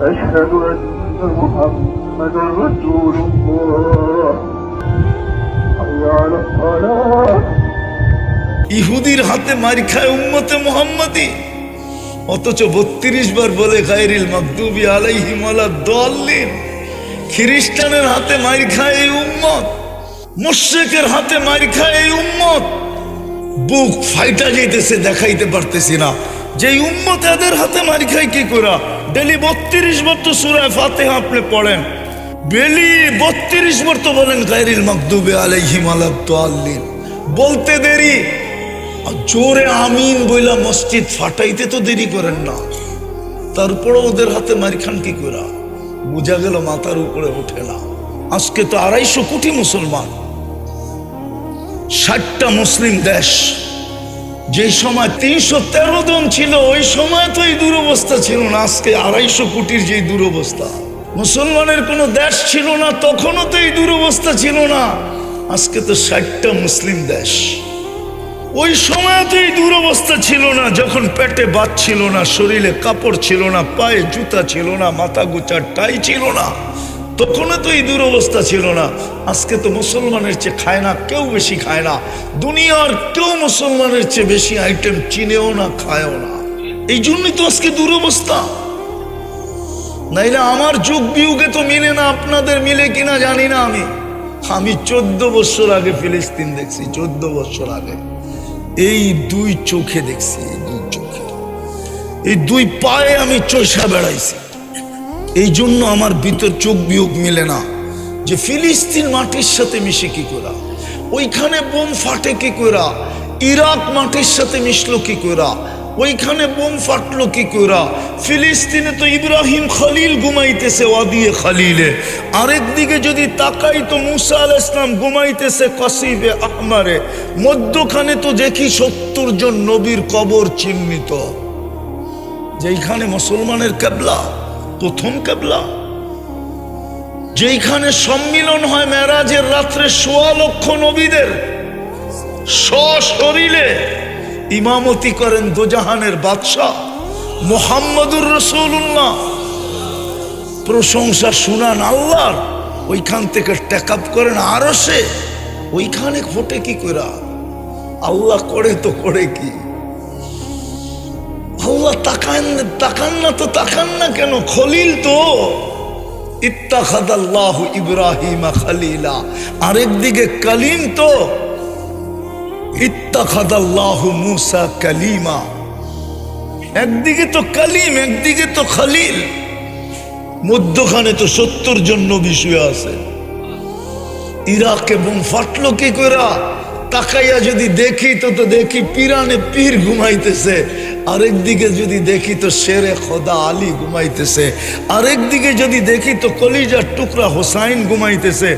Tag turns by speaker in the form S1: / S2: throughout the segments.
S1: أشهد أن محمدا رسول الله حي على الصلاة
S2: ইহুদির হাতে মার খায় উম্মতে মুহাম্মাদি, অথচ 32 বার বলে গায়রিল মাগদুবি আলাইহিম ওয়ালাদ-দাল্লিন। খ্রিস্টানের হাতে মার খায় এই উম্মত, মুশরিকের হাতে মার খায় এই উম্মত। বুক ফাইটা যাইতেছে, দেখাইতে পারতেছি না যে উম্মত এদের হাতে মার খায় কি করে। ডেলি 32 বার তো সূরা ফাতিহা আপনি পড়েন, ডেলি 32 বার তো বলেন গায়রিল মাগদুবি আলাইহিম ওয়ালাদ-দাল্লিন। বলতে দেরি, জোরে আমিন বইলা মসজিদ ফাটাইতে তো দেরি করেন না, তারপরে ওদের হাতে মার খান কি করে? বোঝা গেল মাথার উপরে ওঠে না। আজকে তো 250 কোটি মুসলমান, 60টা মুসলিম দেশ। যে সময় 313 জন ছিল ওই সময় তো এই দুরবস্থা ছিল না। আজকে 250 কোটির যে দুরবস্থা, মুসলমানের কোনো দেশ ছিল না তখনও তো এই দুরবস্থা ছিল না। আজকে তো 60টা মুসলিম দেশ। ওই সময় তো এই দুরবস্থা ছিল না, যখন পেটে ভাত ছিল না, শরীরে কাপড় ছিল না, পায়ে জুতা ছিল না, মাথা গোচার টাই ছিল না, তখনও তো এই দুরবস্থা ছিল না। আজকে তো মুসলমানের চেয়ে খায় না কেউ, বেশি খায় না। দুনিয়ার কেউ মুসলমানের চেয়ে বেশি আইটেম চিনেও না, খায়ও না। এই জন্যই তো আজকে দুরবস্থা। নাইলে আমার যুগ বিয়োগে তো মিলে না, আপনাদের মিলে কিনা জানি না। আমি 14 বছর আগে ফিলিস্তিন দেখছি, 14 বছর আগে। এই 2 চোখে দেখছি, এই 2 চোখে, এই 2 পায়ে আমি চৈষা বেড়াইছি। এই জন্য আমার ভিতর চোখ বিয়োগ মিলে না যে ফিলিস্তিন মাটির সাথে মিশে কি করা, ওইখানে বোম ফাটে কি করা, ইরাক মাটির সাথে মিশলো কি করা, ওইখানে বোম ফাটলো কি করা। ফিলিস্তিনে তো ইব্রাহিম খলিল ঘুমাইতেছে ওয়াদিয়ে খলিলে, আরেকদিকে যদি তাকাই তো মুসা আলাইহিস সালাম ঘুমাইতেছে কাসিবে আহমারে। মধ্যখানে তো দেখি 70 জন নবীর কবর চিহ্নিত। যেইখানে মুসলমানের কিবলা, প্রথম কিবলা, যেইখানে সম্মিলন হয় মেরাজের রাত্রে 1.25 লক্ষ নবীদের, সশরীরে ইমামতি করেন দোজাহানের বাদশাহ মুহাম্মদুর রাসূলুল্লাহ। প্রশংসা শুনান আল্লাহর, ওইখান থেকে টেক আপ করেন আরশে। ওইখানে ফোটে কি করে? আল্লাহ করে তো করে কি? আল্লাহ তাকান না তো তাকান না কেন? খলিল তো ইত্তাখাযাল্লাহু ইব্রাহিমা খলিলা, আরেকদিকে কালিম তো ইত্তাখাযাল্লাহু মুসা কালিমা। একদিকে তো কালিম, একদিকে তো খলিল, মধ্যখানে তো 70 জন নবী শুয়ে আছে। ইরাকে বোম ফাটলো কি করে? তাকাইয়া যদি দেখি তো দেখি পিরানে পীর ঘুমাইতেছে, আরেকদিকে যদি দেখি তো শেরে খোদা আলী ঘুমাইতেছে, আরেকদিকে যদি দেখি তো কলিজার টুকরা হোসাইন ঘুমাইতেছে,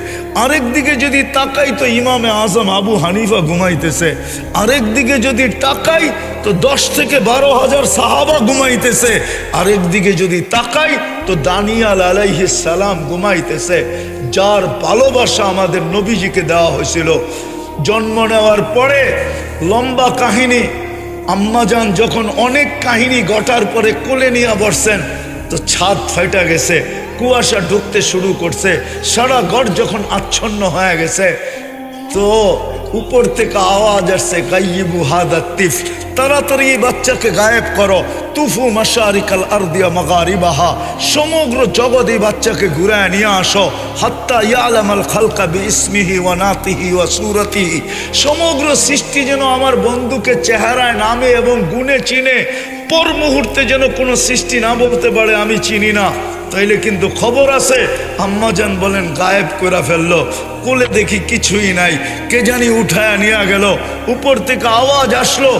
S2: আরেকদিকে যদি তাকাই তো ইমামে আজম আবু হানিফা ঘুমাইতেছে, আরেকদিকে যদি তাকাই তো 10 থেকে 12 হাজার সাহাবা ঘুমাইতেছে, আরেকদিকে যদি তাকাই তো দানিয়াল আলাইহিস সালাম ঘুমাইতেছে। যার ভালোবাসা আমাদের নবীজিকে দেওয়া হয়েছিল। জন্ম নেওয়ার পরে লম্বা কাহিনী, আম্মাজান যখন অনেক কাহিনী ঘটার পরে কোলে নিয়ে বসছেন তো ছাদ ফাইটা গেছে, কুয়াশা ঢুকতে শুরু করছে, সারা ঘর যখন আচ্ছন্ন হয়ে গেছে তো উপর থেকে আওয়াজ আসছে, গাইয়িবু হাদা তিফ, তাড়াতাড়ি এই বাচ্চাকে গায়েব করো। তুফু মাশারিকাল আরদিয়া মাগারিবাহা, সমগ্র জগৎ এই বাচ্চাকে ঘুরায় নিয়ে আসো। হাত্তা ইয়ালামাল খালকা বিইসমিহি ওয়া নাতিহি ওয়া সূরাতিহি, সমগ্র সৃষ্টি যেন আমার বন্ধুকে চেহারায়, নামে এবং গুণে চিনে। পর মুহূর্তে যেন কোনো সৃষ্টি না বলতে পারে আমি চিনি না, তাইলে কিন্তু খবর আছে। আম্মাজান বলেন গায়েব করে ফেললো। কোলে দেখি কিছুই নাই, কে জানি উঠায় নিয়ে গেল। উপর থেকে আওয়াজ আসলো,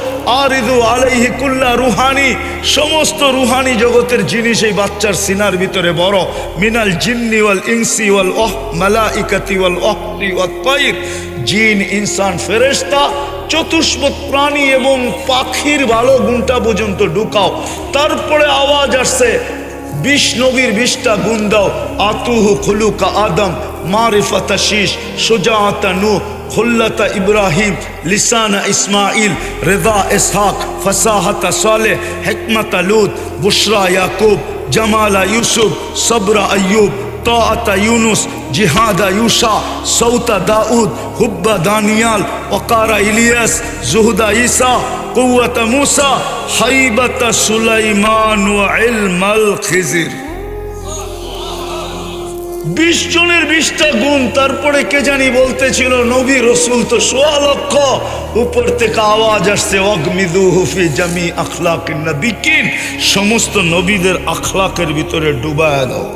S2: আরিদু আলাইহি কুল্লা রুহানি, সমস্ত রুহানি জগতের জিনিস এই বাচ্চার সিনার ভিতরে বড়। মিনাল জিন্নি ওয়াল ইনসি ওয়াল মালাইকাতি ওয়াল ওয়াহরি ওয়াত তাইর, জিন, ইনসান, ফেরেশতা, চতুষ্পদ প্রাণী এবং পাখির ভালো গুণটা পর্যন্ত ঢুকাও। তারপরে আওয়াজ আসছে, 20 নবীর 20টা গুণ দাও। আতুহু খুলুকা আদম, মারিফাতা শীষ, সুজাআতা নূহ, খুল্লাতা ইব্রাহিম, লিসানা ইসমাইল, রেদা ইসহাক, ফসাহাতা সালেহ, হিকমাতা লূত, বুশরা ইয়াকুব, জামালা ইউসুফ, সবরা আইয়ুব, তাআতা ইউনুস, জিহাদা ইউসা, সৌতা দাউদ, হুব্বা দানিয়াল, ওকারা ইলিয়াস, জুহদা ঈসা, কুওয়াতা মুসা, হাইবাতা সুলাইমান ওয়া ইলমাল খিজির। 20 জনের 20টা গুণ। তারপরে কে জানি বলতেছিল নবী রসুল তো 1.5 লক্ষ। উপর থেকে আওয়াজ আসছে অগমিদুহু ফি জামি আখলাকিন নবিকিন, সমস্ত নবীদের আখলাকের ভিতরে ডুবায়া দাও।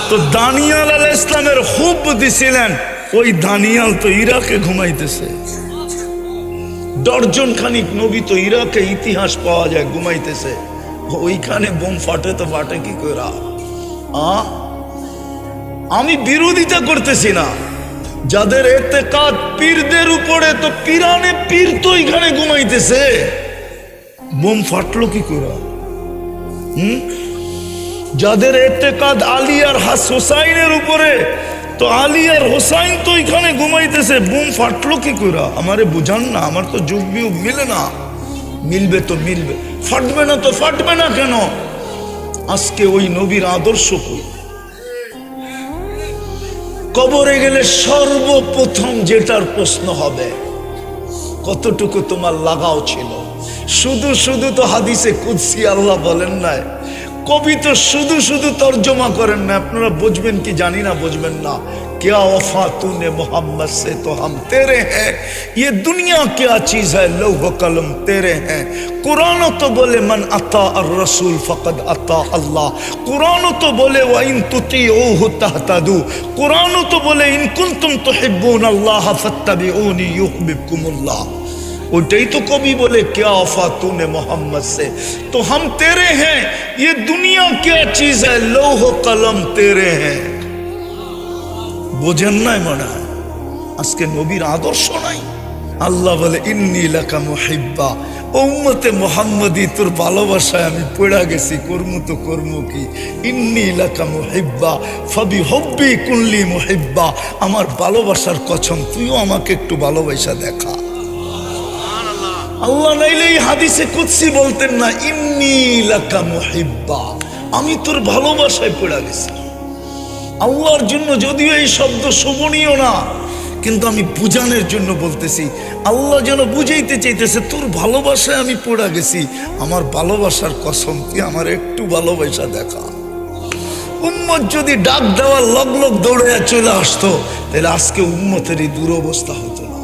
S2: তো দানিয়াল আলাইহিস সালামের খুব দিছিলেন, ওই দানিয়াল তো ইরাকে ঘুমাইতেছে। দর্জন খানিক নবী তো ইরাকে ইতিহাস পাওয়া যায় ঘুমাইতেছে, ওইখানে বোম ফাটে তো ফাটে কি কইরা? আমি বিরোধিতা করতেছি না, যাদের এতেকাদ পীরদের উপরে, তো পীরানে পীর তো এখানে ঘুমাইতেছে, বোম ফাটলো কি করে? যাদের এতেকাদ আলী আর হোসাইনের উপরে, তো আলী আর হোসাইন তো এখানে ঘুমাইতেছে, বোম ফাটলো কি করে? আমারে বুঝান না, আমার তো যুগ বিয়োগ মিলে না। মিলবে তো মিলবে, ফাটবে না তো ফাটবে না কেন? আজকে ওই নবীর আদর্শ কই? কবরে গেলে সর্বপ্রথম যেটার প্রশ্ন হবে, কতটুকু তোমার লাগাও ছিল? শুধু শুধু তো হাদিসে কুদসি আল্লাহ বলেন নাই, কবি তো শুধু শুধু তর্জমা করেন না। আপনারা বুঝবেন কি জানি না, বুঝবেন না। क्या वफा तूने मोहम्मद से तो हम तेरे हैं, ये दुनिया क्या चीज है, लौह कलम तेरे हैं। कुरान तो बोले मन अता और रसूल फकद अता अल्लाह। कुरान तो बोले व इन तुतीऊहु तहतदू। कुरान तो बोले इन कुंतुम तुहिब्बून अल्लाह फत्तबिऊनी युहिब्बुकुमुल्लाह। ওইটাই তো কবি বলে क्या वफा तूने मोहम्मद से तो हम तेरे हैं, ये दुनिया क्या चीज है, लौह कलम तेरे हैं। বোঝেন নাই মনে হয়? আজকে নবীর আদর্শ নাই। আল্লাহ বলে ইন্নী লাকা মুহিব্বা, উম্মতে মুহাম্মদি তোর ভালোবাসায় আমি পড়া গেছি, কর্মু তো কর্মু কি। ইন্নী লাকা মুহিব্বা ফাবি হুব্বি কুল্লি মুহিব্বা, আমার ভালোবাসার কসম তুইও আমাকে একটু ভালোবাসা দেখা। আল্লাহ নাইলে এই হাদিসে কুদসি বলতেন না ইন্নী লাকা মুহিব্বা, আমি তোর ভালোবাসায় পড়া গেছি। আল্লাহর জন্য যদিও এই শব্দ শোভনীয় না, কিন্তু আমি বুঝানোর জন্য বলতেছি। আল্লাহ যেন বুঝাইতে চাইতেছে তোর ভালোবাসায় আমি পড়া গেছি, আমার ভালোবাসার কসম তুই আমার একটু ভালোবাসা দেখা। উম্মত যদি ডাক দেওয়ার লগ লগ দৌড়ে চলে আসতো, তাহলে আজকে উম্মতের এই দুরবস্থা হতো না।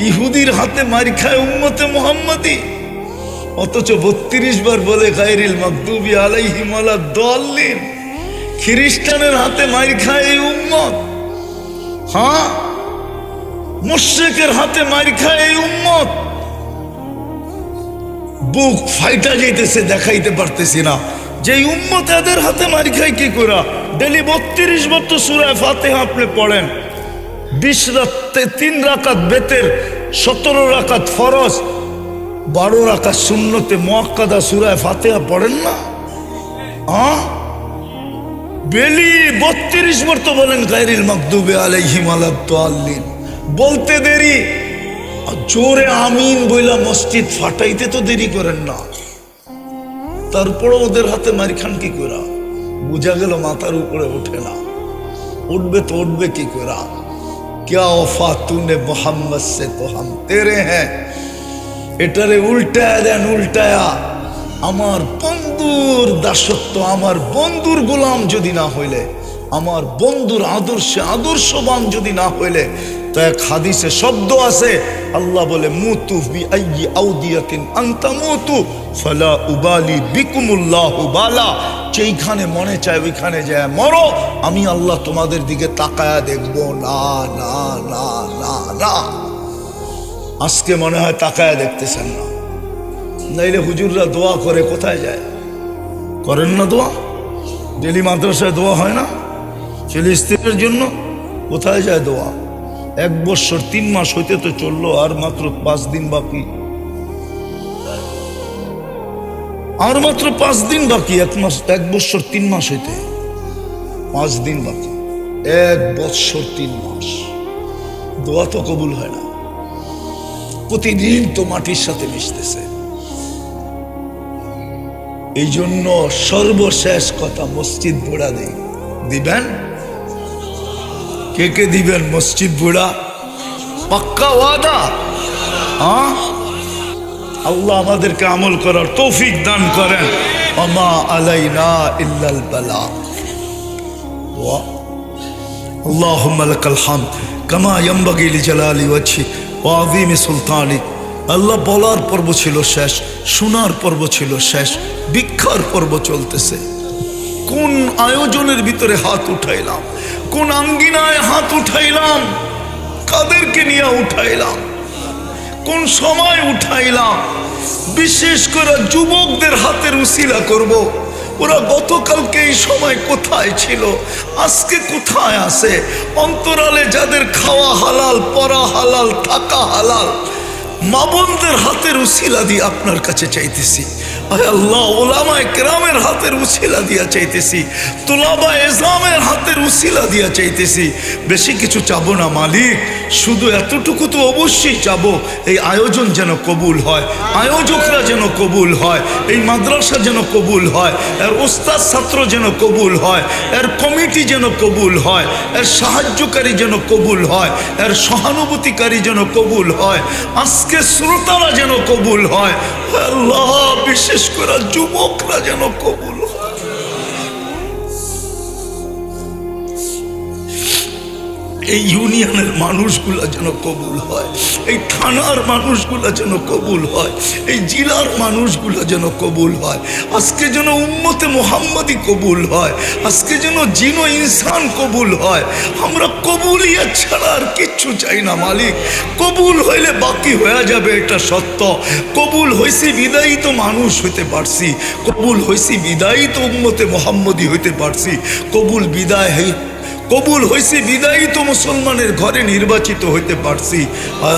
S2: ইহুদির হাতে মার খায় উম্মতে মুহাম্মাদি, অথচ 32 বার বলে গায়রিল মাগদুবি আলাইহিম ওয়ালাদ-দাল্লিন। খ্রিস্টানের হাতে মার খায় এই উম্মত, মুশরিকের হাতে মার খায় এই উম্মত। বুক ফাইটা যাইতেছে, দেখাইতে পারতেছি না যে উম্মত এদের হাতে মার খায় কি করে। ডেলি 32 বার তো সূরা ফাতিহা আপনি পড়েন, 20 রাতে 3 রাকাত বেতের, 17 রাকাত ফরজ, 12 রাকাত সুন্নতে মুআক্কাদা সূরা ফাতিহা পড়েন না? বেলি 32 বার তো বলেন গায়রিল মাগদুবি আলাইহিম ওয়ালাদ-দাল্লিন। বলতে দেরি, জোরে আমিন বইলা মসজিদ ফাটাইতে তো দেরি করেন না। তারপরে ওদের হাতে মারি খান কি করে? বুঝা গেল মাথার উপরে ওঠে না। উঠবে তো উঠবে কি করে? क्या वफा तूने मोहम्मद से तो हम तेरे हैं। এটারে উল্টায়া দেন, উল্টায়া আমার বন্ধুর দাসত্ব, আমার বন্ধুর গোলাম যদি না হইলে, আমার বন্ধুর আদর্শে আদর্শবান যদি না হইলে, তো এক হাদিসে শব্দ আছে, আল্লাহ বলে মুতু বি আইয়ি আউদিয়াতিন আনতা মুতু ফালা উবালি বিকুমুল্লাহু বালা। যেইখানে মনে চায় ওইখানে যায় মরো, আমি আল্লাহ তোমাদের দিকে তাকায়া দেখবো না না না না না। আজকে মনে হয় তাকায়া দেখতেছেন না, নাইলে হুজুররা দোয়া করে কোথায় যায়? করেন না দোয়া? ডেলি মাদ্রাসায় দোয়া হয় না ফিলিস্তিনের জন্য? কোথায় যায় দোয়া? 1 বছর 3 মাস হইতে তো চললো, আর মাত্র 5 দিন বাকি, আর মাত্র 5 দিন বাকি। 1 বছর 3 মাস হইতে 5 দিন বাকি, 1 বছর 3 মাস। দোয়া তো কবুল হয় না, প্রতিদিন তো মাটির সাথে মিশতেছে। এই জন্য সর্বশেষ কথা মসজিদ বুড়া দিবেন। কে কে দিবেন মসজিদ বুড়া? পাক্কা ওয়াদা? আল্লাহ আমাদেরকে আমল করার তৌফিক দান করেন। ওমা আলাইনা ইল্লাল বালা। আল্লাহুম্মা লাকাল হামদ কামা ইয়ানবাগি লিজালালি ওয়াজহি ওয়া আযীমি সুলতানিক। আল্লাহ বলার পর্ব ছিল শেষ, শোনার পর্ব ছিল শেষ, ভিক্ষার পর্ব চলতেছে। কোন আয়োজনের ভিতরে হাত উঠাইলাম, কোন আঙ্গিনায় হাত উঠাইলাম, কাদেরকে নিয়ে উঠাইলাম, কোন সময় উঠাইলাম। বিশেষ করে যুবকদের হাতের উসিলা করব। ওরা গতকালকে এই সময় কোথায় ছিল, আজকে কোথায় আছে? অন্তরালে যাদের খাওয়া হালাল, পরা হালাল, থাকা হালাল, মা বোনদের হাতের উসিলা দিয়ে আপনার কাছে চাইতেছি। আয় আল্লাহ, ওলামায়ে কেরামের হাতের উসিলা দিয়া চাইতেছি, তুলাবা ইসলামের হাতের উসিলা দিয়া চাইতেছি। বেশি কিছু চাবো না মালিক, শুধু এতটুকু তো অবশ্যই চাবো, এই আয়োজন যেন কবুল হয়, আয়োজকরা যেন কবুল হয়, এই মাদ্রাসা যেন কবুল হয়, এর ওস্তাদ ছাত্র যেন কবুল হয়, এর কমিটি যেন কবুল হয়, এর সাহায্যকারী যেন কবুল হয়, এর সহানুভূতিকারী যেন কবুল হয়, আজকে শ্রোতারা যেন কবুল হয়। আল্লাহ, বিশেষ করে যুবকরা যেন কবুল হয়। এই ইউনিয়নের মানুষগুলা যেন কবুল হয়, এই থানার মানুষগুলা যেন কবুল হয়, এই জেলার মানুষগুলা যেন কবুল হয়। আজকে যেন উম্মতে মুহাম্মাদি কবুল হয়, আজকে যেন জিনো ইনসান কবুল হয়। আমরা কবুলিয়ত ছাড়া আর কিচ্ছু চাই না মালিক। কবুল হইলে বাকি হয়ে যাবে, এটা সত্য। কবুল হয়েছি বিদায়ী তো মানুষ হইতে পারছি, কবুল হয়েছি বিদায়ী তো উম্মতে মুহাম্মাদি হইতে পারছি। কবুল হয়েছে বিদায়ী তো মুসলমানের ঘরে নির্বাচিত হইতে পারছি।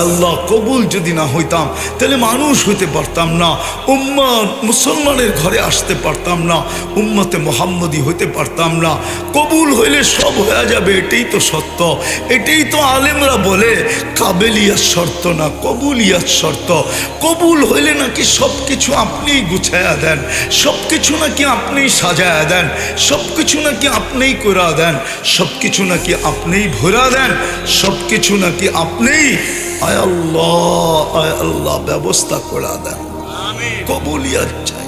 S2: আল্লাহ, কবুল যদি না হইতাম তাহলে মানুষ হইতে পারতাম না, মুসলমানের ঘরে আসতে পারতাম না, উম্মতে মুহাম্মদি হইতে পারতাম না। কবুল হইলে সব হয়ে যাবে, এটাই তো সত্য। এটাই তো আলেমরা বলে কাবেলিয়াত শর্ত না, কবুলিয়াত শর্ত। কবুল হইলে নাকি সব কিছু আপনিই গুছায়া দেন, সব কিছু নাকি আপনিই সাজায়া দেন, সব কিছু নাকি আপনিই করা দেন, সব কিছু নাকি আপনিই ভরা দেন, সব কিছু নাকি আপনিই আয় আল্লাহ ব্যবস্থা করা দেন। কবুলিয়াত চাই।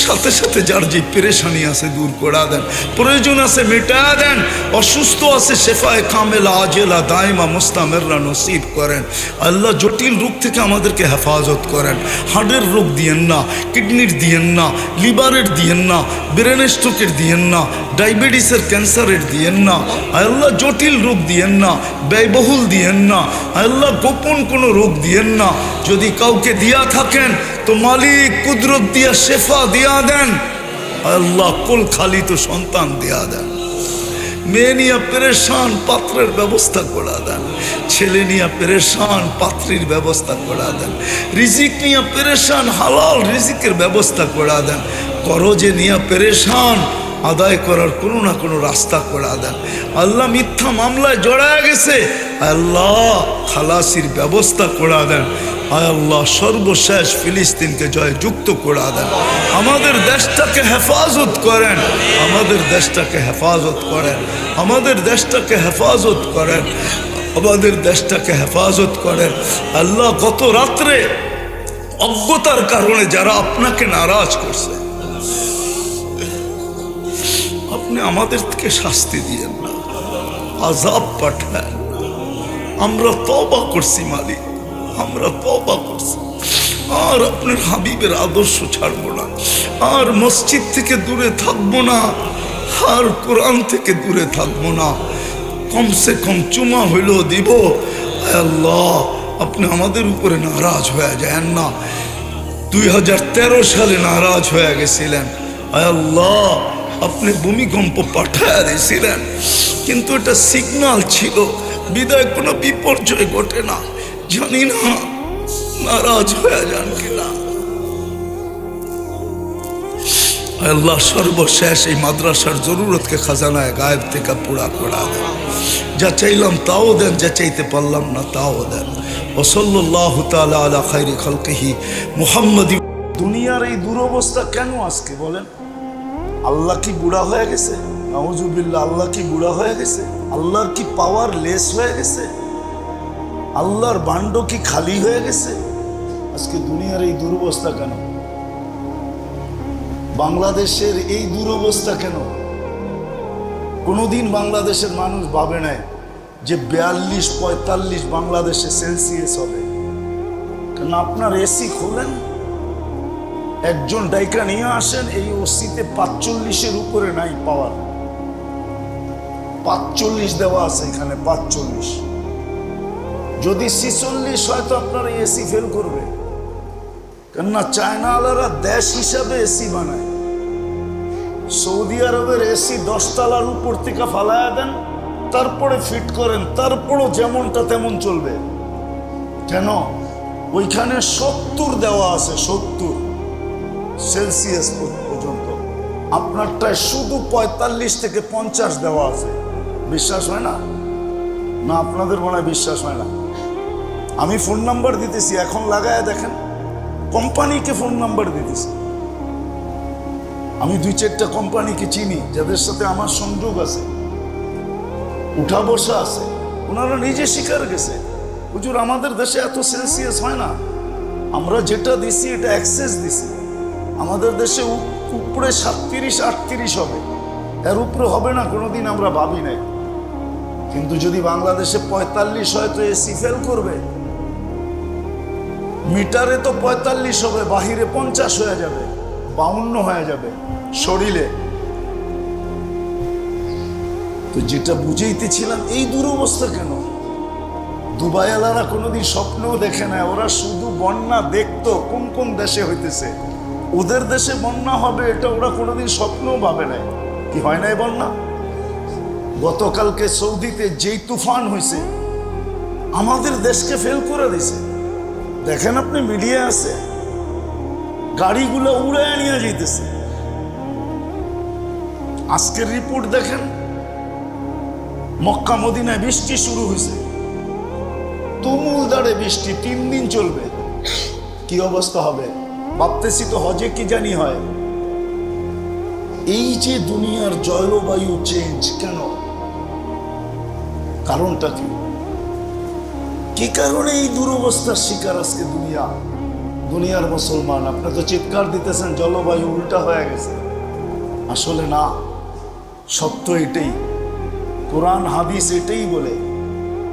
S2: সাথে সাথে যার যে পেরেশানি আছে দূর করা দেন, প্রয়োজন আছে মেটা দেন, অসুস্থ আছে শেফায়ে কামেলা আজেলা দাইমা মুস্তামেররা নসিব করেন। আল্লাহ, জটিল রোগ থেকে আমাদেরকে হেফাজত করেন। হার্টের রোগ দিয়েন না, কিডনির দিয়েন না, লিভারের দিয়েন না, ব্রেন স্ট্রোকের দিয়েন না, ডায়াবেটিসের ক্যান্সারের দিয়েন না। আল্লাহ, জটিল রোগ দিয়েন না, ব্যয়বহুল দিয়েন না। আল্লাহ, গোপন কোনো রোগ দিয়েন না। যদি কাউকে দিয়া থাকেন তো মালিক কুদরত দিয়া শেফা দিয়া দেন। আল্লাহ, কুল খালি তো সন্তান দিয়া দেন। মেয়ে নিয়ে পেরেশান, পাত্রের ব্যবস্থা করা দেন। ছেলে নিয়ে পেরেশান, পাত্রীর ব্যবস্থা করা দেন। রিজিক নিয়ে পেরেশান, হালাল রিজিকের ব্যবস্থা করা দেন। করজে নিয়ে পেরেশান, আদায় করার কোনো না কোনো রাস্তা করা দেন। আল্লাহ, মিথ্যা মামলায় জড়ায় গেছে, আল্লাহ খালাসির ব্যবস্থা করা দেন। আয় আল্লাহ, সর্বশেষ ফিলিস্তিনকে জয়যুক্ত করা দেন। আমাদের দেশটাকে হেফাজত করেন, আমাদের দেশটাকে হেফাজত করেন, আমাদের দেশটাকে হেফাজত করেন, আমাদের দেশটাকে হেফাজত করেন। আল্লাহ, গত রাত্রে অজ্ঞতার কারণে যারা আপনাকে নারাজ করছে, আপনি আমাদের থেকে শাস্তি দিয়েন না, আযাব পাঠান। আমরা তওবা করছি মালিক, আমরা তওবা করছি। আর আপনার হাবিবের আদর্শ ছাড়বো না, আর মসজিদ থেকে দূরে থাকবো না, আর কোরআন থেকে দূরে থাকবো না। কমসে কম চুমা হইলেও দিব। আল্লাহ, আপনি আমাদের উপরে নারাজ হয়ে যান না। 2013 সালে নারাজ হয়ে গেছিলেন। আল্লাহ, আপনি ভূমিকম্প পাঠায় দিয়েছিলেন, কিন্তু এটা সিগন্যাল ছিল, বিদায় কোনো বিপর্যয় ঘটে না। জানি না নারাজ হয়ে যান কিনা। আল্লাহ, সর্বশেষ এই মাদ্রাসার জরুরতকে খাজানায় গায়েব থেকে পুরা করা দেন। যা চাইলাম তাও দেন, যা চাইতে পারলাম না তাও দেন। ওয়া সাল্লাল্লাহু তাআলা আলা খায়রি খালকিহি মুহাম্মাদি। দুনিয়ার এই দুরবস্থা কেন আজকে বলেন? আল্লাহ কি বুড়া হয়ে গেছে? নাউজুবিল্লাহ, আল্লাহ কি বুড়া হয়ে গেছে? আল্লাহর কি পাওয়ার লেস হয়ে গেছে? আল্লাহর ভাণ্ড কি খালি হয়ে গেছে? আজকে দুনিয়ার এই দুরবস্থা কেন? বাংলাদেশের এই দুরবস্থা কেন? কোনোদিন বাংলাদেশের মানুষ ভাবে নাই যে 42-45 বাংলাদেশে সেলসিয়াস হবে। কেন আপনার এসি খোলেন, একজন ডাইকা নিয়ে আসেন, এই ওসিতে 45-এর উপরে নাই পাওয়ার। 45 দেওয়া আছে এখানে, 45। যদি 46 হয় তো আপনার এসি ফেল করবে। কেননা চায়নাওয়ালারা দেশ হিসাবে এসি বানায়। সৌদি আরবের এসি 10 তলার উপর থেকে ফালায়া দেন, তারপরে ফিট করেন, তারপরও যেমনটা তেমন চলবে। কেন? ওইখানে 70 দেওয়া আছে, 70 সেলসিয়াস পর্যন্ত। আপনারটায় শুধু 45 থেকে 50 দেওয়া আছে। বিশ্বাস হয় না? না আপনাদের মনে হয় বিশ্বাস হয় না? আমি ফোন নাম্বার দিতেছি, এখন লাগায় দেখেন। কোম্পানিকে ফোন নাম্বার দিতেছি। আমি 2-4টা কোম্পানিকে চিনি, যাদের সাথে আমার সংযোগ আছে, উঠা বসা আছে। ওনারা নিজে স্বীকার গেছে, হুজুর আমাদের দেশে এত সেলসিয়াস হয় না, আমরা যেটা দিছি এটা এক্সেস দিছি। আমাদের দেশে উপরে 37-38 হবে, এর উপরে হবে না কোনোদিন, আমরা ভাবি নাই। কিন্তু যদি বাংলাদেশে 45 হয় তো এসি ফেল করবে। মিটারে তো 45 হবে, বাহিরে 50 হয়ে যাবে, 52 হয়ে যাবে শরীরে। তো যেটা বুঝাইতেছিলাম, এই দুরবস্থা কেন? দুবাইওয়ালারা কোনোদিন স্বপ্নও দেখে না, ওরা শুধু বন্যা দেখতো কোন কোন দেশে হইতেছে, ওদের দেশে বন্যা হবে এটা ওরা কোনোদিন স্বপ্নও ভাবে নাই। কি হয় নাই বন্যা? গতকালকে সৌদিতে যেই তুফান হয়েছে আমাদের দেশকে ফেল করে দিছে। দেখেন আপনি, মিডিয়া আছে, গাড়িগুলো উড়ে নিয়ে যেতেছে। আজকের রিপোর্ট দেখেন, মক্কা মদিনায় বৃষ্টি শুরু হয়েছে, তুমুল দাঁড়ে বৃষ্টি, 3 দিন চলবে। কি অবস্থা হবে ভাবতেছি তো, হজে কি জানি হয়। এই যে দুনিয়ার জলবায়ু চেঞ্জ কেন? কারণটা কি? কি কারণে এই দুরবস্থার শিকার আজকে দুনিয়ার মুসলমান? আপনি তো চিৎকার দিতেছেন জলবায়ু উল্টা হয়ে গেছে। আসলে না, সত্য এটাই। কোরআন হাদিস এটাই বলে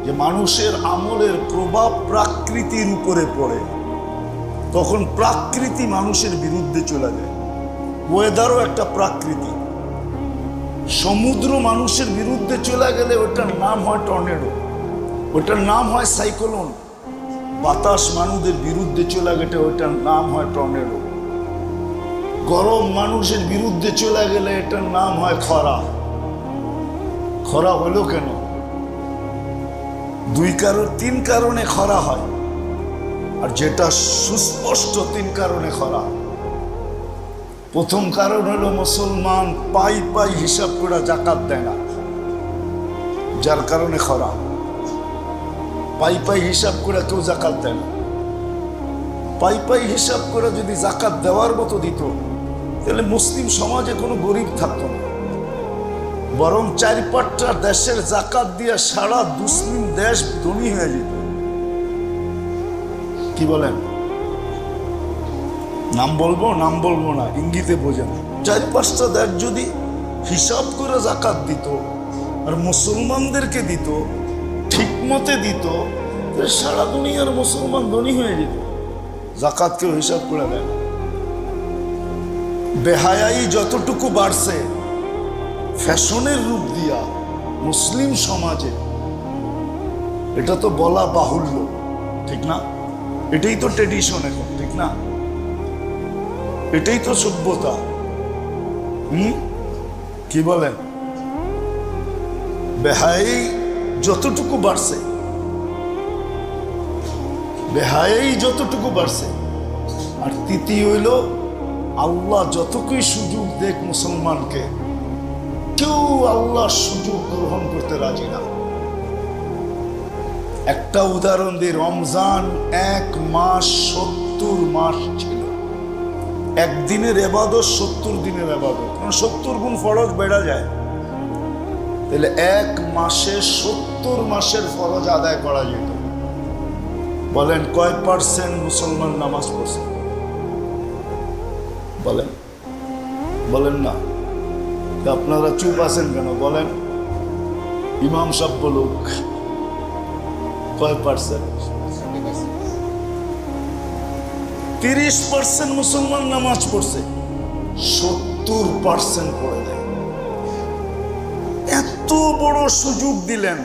S2: যে মানুষের আমলের প্রভাব প্রকৃতির উপরে পড়ে, তখন প্রকৃতি মানুষের বিরুদ্ধে চলে যায়। ওয়েদারও একটা প্রকৃতি। সমুদ্র মানুষের বিরুদ্ধে চলে গেলে ওটার নাম হয় টর্নেডো, ওটার নাম হয় সাইক্লোন। বাতাস মানুষের বিরুদ্ধে চলে গেলে ওটার নাম হয় টর্নেডো। গরম মানুষের বিরুদ্ধে চলে গেলে এটার নাম হয় খরা। খরা হলো কেন? 3 কারণে খরা হয়, আর যেটা সুস্পষ্ট 3 কারণে খরা। প্রথম কারণ হলো মুসলমান পাই হিসাব করে জাকাত দেয় না, যার কারণে খরা। পাই হিসাব করে কেউ জাকাত দেয় না। পাই হিসাব করে যদি জাকাত দেওয়ার মতো দিত, তাহলে মুসলিম সমাজে কোনো গরিব থাকতো না, বরং 4-5টা দেশের জাকাত দিয়ে সারা মুসলিম দেশ ধনী হয়ে যেত। কি বলেন? নাম বলবো না, ইঙ্গিতে বোঝেন। 4-5টা দেশ যদি হিসাব করে জাকাত দিত আর মুসলমানদেরকে দিত, ঠিক মতে দিত, তাহলে সারা দুনিয়ার মুসলমান ধনী হয়ে যেত। জাকাত কেউ হিসাব করে দেয় না। বেহায়াই যতটুকু বাড়ছে ফ্যাশনের রূপ দিয়া মুসলিম সমাজে, এটা তো বলা বাহুল্য, ঠিক না? এটাই তো ট্রেডিশন এখন, ঠিক না? এটাই তো সভ্যতা। কি বলেন? বেহায়াই যতটুকু বাড়ছে, আর তৃতীয় হইল আল্লাহ যতটুকুই সুযোগ দেখ মুসলমানকে, কেউ আল্লাহর সুযোগ গ্রহণ করতে রাজি না। একটা উদাহরণ দিই, রমজান 1 মাস 70 মাস ছিল। একদিনের এবাদত 70 দিনের এবাদত, কারণ 70 গুণ ফরজ বেড়া যায়। তাহলে এক মাসে 70 মাসের ফরজ আদায় করা যেত। বলেন কয় পার্সেন্ট মুসলমান নামাজ পড়ছে? বলেন, বলেন না, আপনারা চুপ আছেন কেন? বলেন, ইমাম সাহেব বলুক, কয় পার্সেন্ট? 30% মুসলমান নামাজ পড়ছে, 70% পড়ে দেয়। এত বড় সুযোগ দিলেন,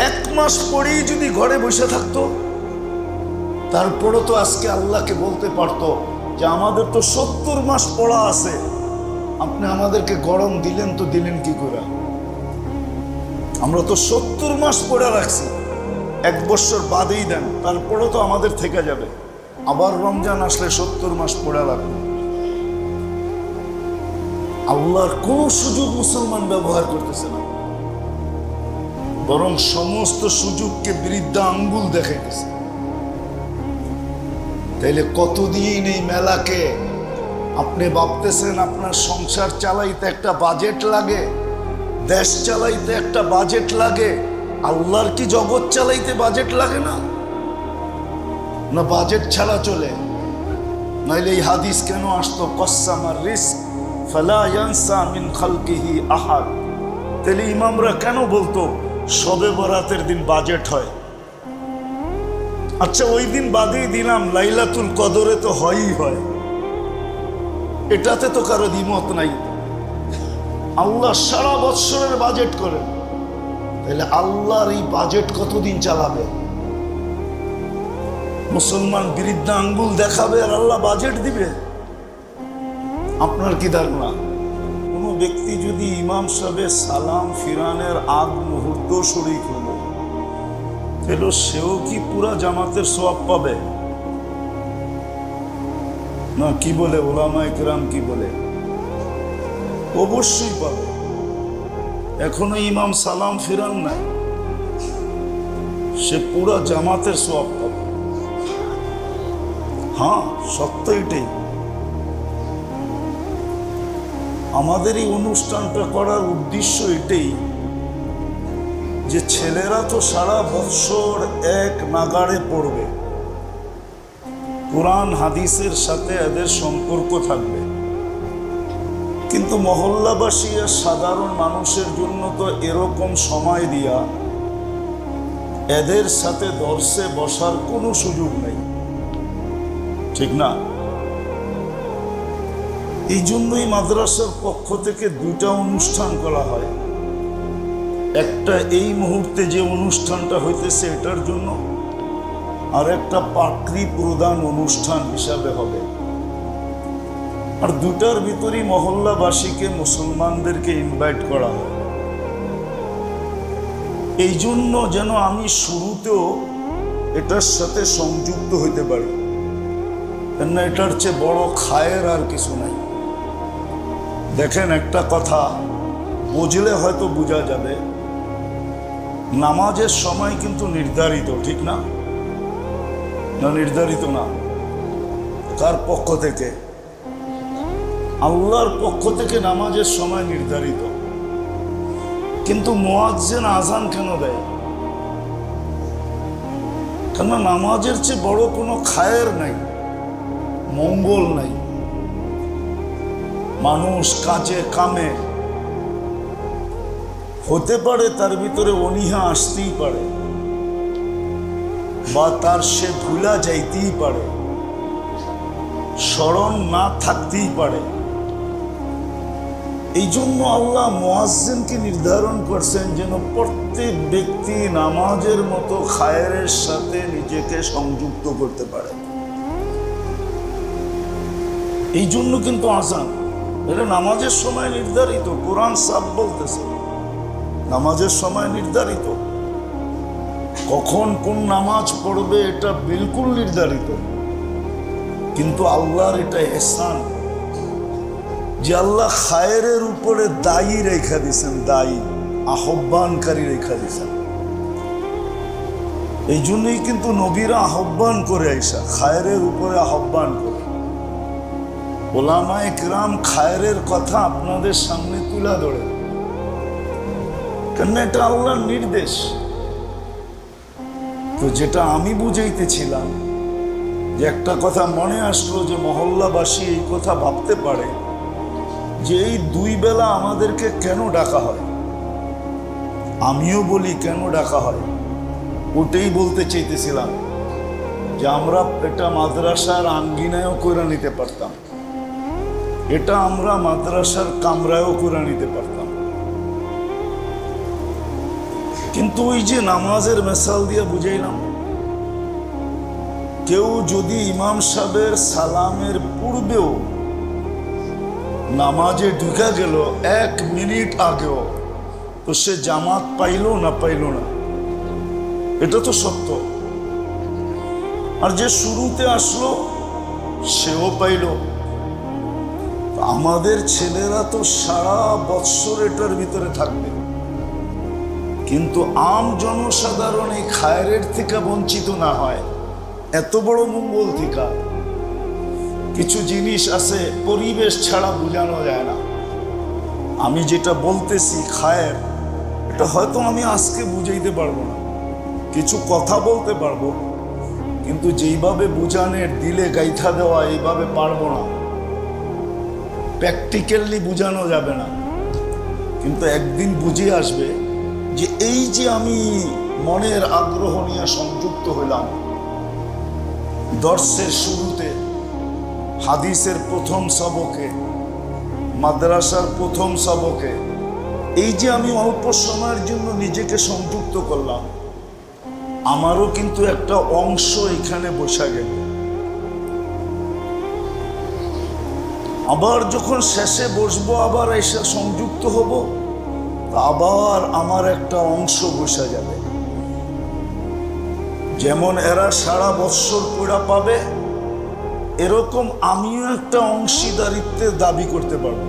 S2: এক মাস পরেই যদি ঘরে বসে থাকতো, তারপরও তো আজকে আল্লাহকে বলতে পারতো যে আমাদের তো 70 মাস পড়া আছে, আপনি আমাদেরকে গরম দিলেন তো দিলেন কি করে? আমরা তো 70 মাস পড়ে রাখছি, 1 বছর বাদেই দেন, তারপরও তো আমাদের থেকে যাবে। আবার রমজান আসলে 70 মাস পড়ে রাখবে। আল্লাহর কোন সুযোগ মুসলমান ব্যবহার করতেছে না, বরং সমস্ত সুযোগকে বৃদ্ধা আঙ্গুল দেখাইতেছে। তাইলে কতদিন এই মেলাকে আপনি ভাবতেছেন আপনার সংসার চালাইতে একটা বাজেট লাগে, দেশ চালাইতে একটা বাজেট লাগে, আল্লাহর কি জগৎ চালাইতে বাজেট লাগে না? না বাজেট ছাড়া চলে? নাইলে এই হাদিস কেন আসতো, কসামার রিস্ক ফালা ইয়ানসা মিন খালকিহি আহাদ? তাহলে ইমামরা কেন বলতো শবে বরাতের দিন বাজেট হয়? আচ্ছা ওই দিন বাদেই দিলাম, লাইলাতুল কদরে তো হয়ই হয়, এটাতে তো কারো দ্বিমত নাই। আল্লাহ সারা বৎসরের বাজেট করেন, তাহলে আল্লাহর এই বাজেট কতদিন চালাবে? মুসলমান বৃদ্ধা আঙ্গুল দেখাবে আর আল্লাহ বাজেট দিবে? আপনার কি ধারণা? কোনো ব্যক্তি যদি ইমাম সাহেবের সালাম ফিরানের আগ মুহূর্ত শরীক হলো, তাহলে সেও কি পুরা জামাতের সওয়াব পাবে? না কি বলে ওলামায়ে কেরাম, কি বলে? অবশ্যই পাবে। এখনো ইমাম সালাম ফিরান নাই, সে পুরা জামাতের সওয়াব পাবে। হ্যাঁ, সত্য এটাই। আমাদের এই অনুষ্ঠানটা করার উদ্দেশ্য এটাই যে ছেলেরা তো সারা বৎসর এক নাগাড়ে পড়বে, কোরআন হাদিসের সাথে এদের সম্পর্ক থাকবে, কিন্তু মহল্লাবাসী আর সাধারণ মানুষের জন্য তো এরকম সময় দিয়া এদের সাথে দর্শে বসার কোনো সুযোগ নেই, ঠিক না? এই জন্যই মাদ্রাসার পক্ষ থেকে 2টা অনুষ্ঠান করা হয়। একটা এই মুহূর্তে যে অনুষ্ঠানটা হইতেছে এটার জন্য, আর একটা পাকড়ি প্রদান অনুষ্ঠান হিসাবে হবে। আর 2টার ভিতরেই মহল্লাবাসীকে, মুসলমানদেরকে ইনভাইট করা হয়। এই জন্য যেন আমি শুরুতেও এটার সাথে সংযুক্ত হইতে পারি, কেননা এটার চেয়ে বড় খায়ের আর কিছু নাই। দেখেন, একটা কথা বুঝলে হয়তো বোঝা যাবে, নামাজের সময় কিন্তু নির্ধারিত, ঠিক না? না নির্ধারিত না? কার পক্ষ থেকে? আল্লাহর পক্ষ থেকে নামাজের সময় নির্ধারিত। কিন্তু মুয়াজ্জিন আযান কেন দেয়? কেননা নামাজের চেয়ে বড় কোনো খায়ের নাই, মঙ্গল নাই। মানুষ কাজে কামে হতে পারে তার ভিতরে অনীহা আসতেই পারে, বা তার সে ভুলা যাইতেই পারে, স্মরণ না থাকতেই পারে। এই জন্য আল্লাহ মুয়াজ্জিনকে নির্ধারণ করছেন যেন প্রত্যেক ব্যক্তি নামাজের মতো খায়েরের সাথে নিজেকে সংযুক্ত করতে পারে। এই জন্য কিন্তু আযান এটা নামাজের সময় নির্ধারিত। কোরআন সাফ বলতেছে নামাজের সময় নির্ধারিত, কখন কোন নামাজ পড়বে এটা বিলকুল নির্ধারিত। কিন্তু আল্লাহর এটা ইহসান যে আল্লাহ খায়েরের উপরে দায়ী রেখা দিয়েছেন, দায়ী আহ্বানকারী রেখা দিয়েছেন। এই জন্যই কিন্তু নবীরা আহ্বান করে আইসা খায়েরের উপরে আহ্বান করে। ওলামায়ে কিরাম খায়রের কথা আপনাদের সামনে তুলে ধরে, কেন এটা আল্লাহর নির্দেশ। তো যেটা আমি বুঝাইতেছিলাম, যে একটা কথা মনে আসলো, যে মহল্লাবাসী এই কথা ভাবতে পারে যে এই দুই বেলা আমাদেরকে কেন ডাকা হয়। আমিও বলি কেন ডাকা হয়, ওটাই বলতে চাইতেছিলাম, যে আমরা এটা মাদ্রাসার আঙ্গিনায়ও করে নিতে পারতাম, এটা আমরা মাদ্রাসার কামরায়ও করে নিতে পারতাম। কিন্তু ওই যে নামাজের মেসাল দিয়ে বুঝাইলাম, কেউ যদি ইমাম সাহেবের সালামের পূর্বেও নামাজে ঢুকে গেল 1 মিনিট আগেও, তো সে জামাত পাইল না পাইল না, এটা তো সত্য। আর যে শুরুতে আসলো সেও পাইল। আমাদের ছেলেরা তো সারা বৎসর এটার ভিতরে থাকবে, কিন্তু আম জনসাধারণ এই খায়রের থেকে বঞ্চিত না হয়, এত বড় মঙ্গল থেকে। কিছু জিনিস আছে পরিবেশ ছাড়া বোঝানো যায় না। আমি যেটা বলতেছি খায়ের, এটা হয়তো আমি আজকে বুঝাইতে পারবো না, কিছু কথা বলতে পারবো, কিন্তু যেইভাবে বুঝানোর দিলে গাইথা দেওয়া এইভাবে পারবো না, প্র্যাকটিক্যালি বোঝানো যাবে না। কিন্তু একদিন বুঝে আসবে যে এই যে আমি মনের আগ্রহ নিয়ে সংযুক্ত হইলাম, দর্শের শুরুতে, হাদিসের প্রথম সবকে, মাদ্রাসার প্রথম সবকে, এই যে আমি অল্প সময়ের জন্য নিজেকে সংযুক্ত করলাম, আমারও কিন্তু একটা অংশ এখানে বসে গেল। আবার যখন শেষে বসবো, আবার এসে সংযুক্ত হব, আবার আমার একটা অংশ বসে যাবে। যেমন এরা সারা বৎসর পড়া পাবে, এরকম আমিও একটা অংশীদারিত্বের দাবি করতে পারবো।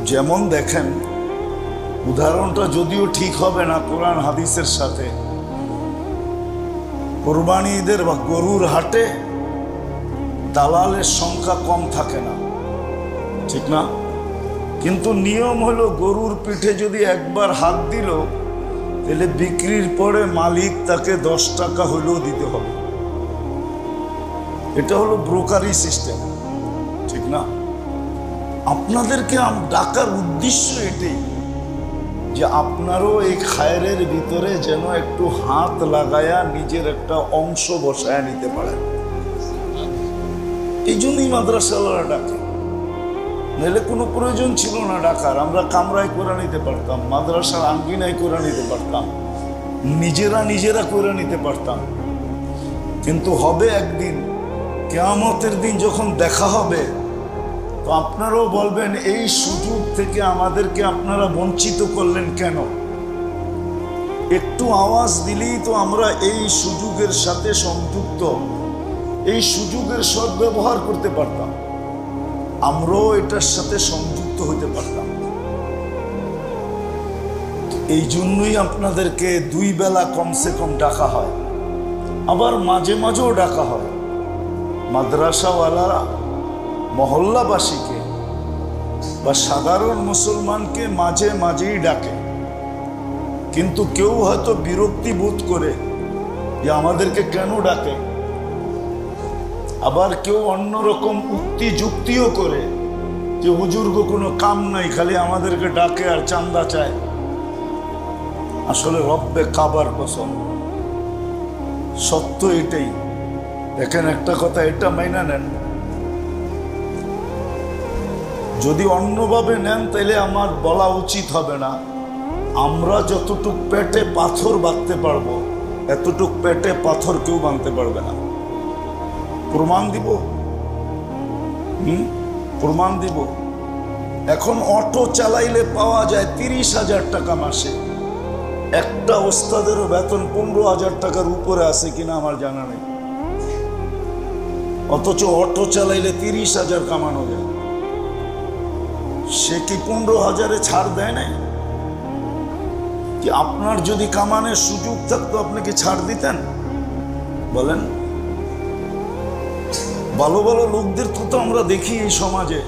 S2: যেমন দেখেন, উদাহরণটা যদিও ঠিক হবে না কোরআন হাদিসের সাথে, কোরবানি ঈদের বা গরুর হাটে দালালের সংখ্যা কম থাকে না, ঠিক না? কিন্তু নিয়ম হলো গরুর পিঠে যদি একবার হাত দিল, তাহলে বিক্রির পরে মালিক তাকে 10 টাকা হলেও দিতে হবে। এটা হলো ব্রোকারি সিস্টেম, ঠিক না? আপনাদেরকে ডাকার উদ্দেশ্য এটাই, যে আপনারও এই খায়রের ভিতরে যেন একটু হাত লাগায়া নিজের একটা অংশ বসায় নিতে পারেন। এই জন্যই মাদ্রাসাওয়ালা ডাকে, নাহলে কোনো প্রয়োজন ছিল না ডাকার। আমরা কামরায় করে নিতে পারতাম, মাদ্রাসার আঙ্গিনায় করে নিতে পারতাম, নিজেরা করে নিতে পারতাম। কিন্তু হবে একদিন, কিয়ামতের দিন যখন দেখা হবে, তো আপনারাও বলবেন এই সুযোগ থেকে আমাদেরকে আপনারা বঞ্চিত করলেন কেন? একটু আওয়াজ দিলেই তো আমরা এই সুযোগের সাথে সংযুক্ত, এই সুযোগের সদ্ব্যবহার করতে পারতাম, আমরাও এটার সাথে সংযুক্ত হতে পারতাম। এই জন্যই আপনাদেরকে 2 বেলা কমসে কম ডাকা হয়, আবার মাঝে মাঝেও ডাকা হয়। মাদ্রাসাওয়ালারা মহল্লাবাসীকে বা সাধারণ মুসলমানকে মাঝে মাঝেই ডাকে, কিন্তু কেউ হয়তো বিরক্তি বোধ করে যে আমাদেরকে কেন ডাকে। আবার কেউ অন্যরকম উক্তি যুক্তিও করে যে হুজুরগো কোনো কাম নাই, খালি আমাদেরকে ডাকে আর চান্দা চায়। আসলে রব্বে কাবার কসম, সত্য এটাই। দেখেন একটা কথা, এটা মাইনা নেন, যদি অন্যভাবে নেন তাহলে আমার বলা উচিত হবে না। আমরা যতটুক পেটে পাথর বাঁধতে পারবো, এতটুক পেটে পাথর কেউ বাঁধতে পারবে না। প্রমাণ দিব, প্রমাণ দিব। এখন অটো চালাইলে পাওয়া যায় 30,000 টাকা মাসে, একটা ওস্তাদেরও বেতন 15,000 টাকার উপরে আছে কিনা আমার জানা নেই, অথচ অটো চালাইলে 30,000 কামানো যায়। সে কি 15,000-এ ছাড় দেয় নাই? কি আপনার যদি কামানের সুযোগ থাকতো আপনি কি ছাড় দিতেন? বলেন, ভালো ভালো লোকদের তো আমরা দেখি এই সমাজে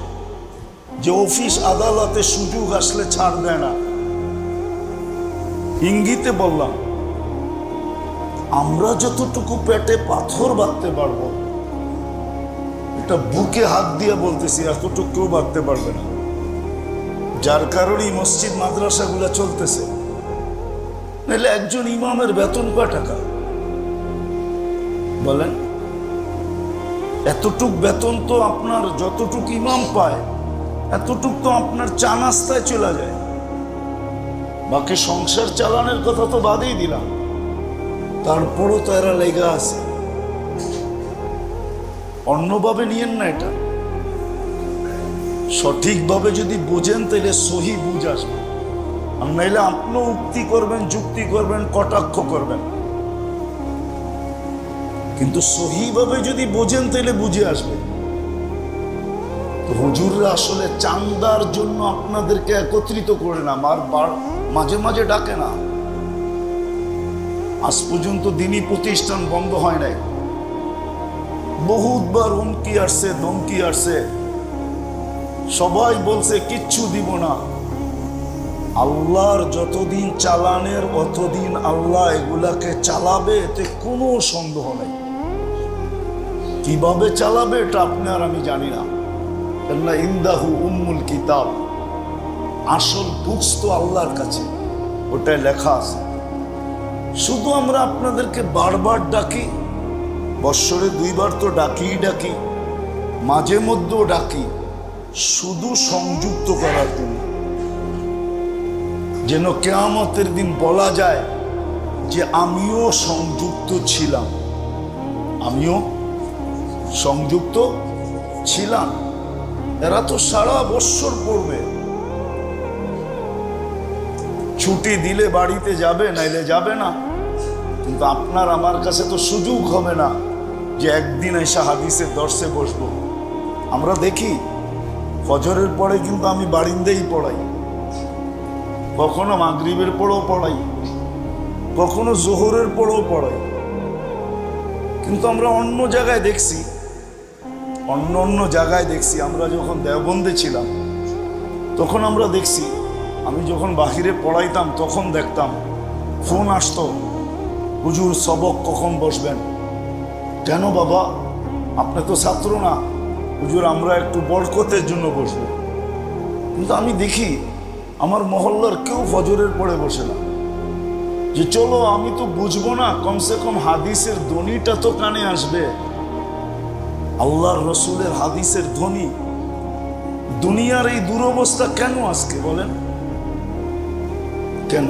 S2: যে অফিস আদালতে সুযোগ আসলে ছাড় দেয় না। ইঙ্গিতে বললাম, আমরা যতটুকু পেটে পাথর বাঁধতে পারবো, এটা বুকে হাত দিয়ে বলতেছি, এতটুকু বাঁধতে পারবে না। যার কারণেই মসজিদ মাদ্রাসাগুলো চলতেছে। নাহলে একজন ইমামের বেতন কয় টাকা বলেন? এতটুক বেতন তো আপনার, যতটুক ইমাম পায় এতটুক তো আপনার চা নাস্তায় চলে যায়। বাকি সংসার চালানোর কথা তো বাদেই দিলাম, তারপরও তো এরা লেগা আছে। অন্যভাবে নিয়েন না, এটা সঠিকভাবে যদি বুঝেন তাহলে সহি বুঝ আসবে। আর নাইলে আপনিও উক্তি করবেন, যুক্তি করবেন, কটাক্ষ করবেন, কিন্তু সহিভাবে যদি বোঝেন তাহলে বুঝে আসবে। তো হুজুররা আসলে চান্দার জন্য আপনাদেরকে একত্রিত করে না, মাঝে মাঝে ডাকে না। আজ পর্যন্ত দিনই প্রতিষ্ঠান বন্ধ হয় নাই। বহুতবার হুমকি আসছে, ধমকি আসছে, সবাই বলছে কিচ্ছু দিব না। আল্লাহর যতদিন চালানের অতদিন আল্লাহ এগুলাকে চালাবে, এতে কোনো সন্দেহ নেই। কিভাবে চালাবে এটা আপনি আর আমি জানি না, কেননা ইন্দাহু উম্মুল কিতাব, আসল বুকস তো আল্লাহর কাছে, ওটাই লেখা আছে। শুধু আমরা আপনাদেরকে বারবার ডাকি, বৎসরে 2 বার তো ডাকি, মাঝে মধ্যেও ডাকি, শুধু সংযুক্ত করার জন্য, যেন কিয়ামতের দিন বলা যায় যে আমিও সংযুক্ত ছিলাম, আমিও সংযুক্ত ছিলাম। এরা তো সারা বৎসর পড়বে, ছুটি দিলে বাড়িতে যাবে, নাইলে যাবে না। কিন্তু আপনার আমার কাছে তো সুযোগ হবে না যে একদিন এসে হাদিসের দর্শে বসবো। আমরা দেখি ফজরের পরে কিন্তু আমি বারিন্দেই পড়াই, কখনো মাগরিবের পরেও পড়াই, কখনো জোহরের পরেও পড়াই। কিন্তু আমরা অন্য জায়গায় দেখছি, অন্য জায়গায় দেখছি, আমরা যখন দেওবন্দে ছিলাম তখন আমরা দেখছি, আমি যখন বাহিরে পড়াইতাম তখন দেখতাম ফোন আসতো, হুজুর সবক কখন বসবেন? কেন বাবা, আপনি তো ছাত্র না? হুজুর আমরা একটু বরকতের জন্য বসবো। কিন্তু আমি দেখি আমার মহল্লার কেউ ফজরের পরে বসে না, যে চলো আমি তো বুঝবো না, কমসে কম হাদিসের ধ্বনিটা তো কানে আসবে, আল্লাহর রসুলের হাদিসের ধ্বনি। দুনিয়ার এই দুরবস্থা কেন আজকে বলেন? কেন?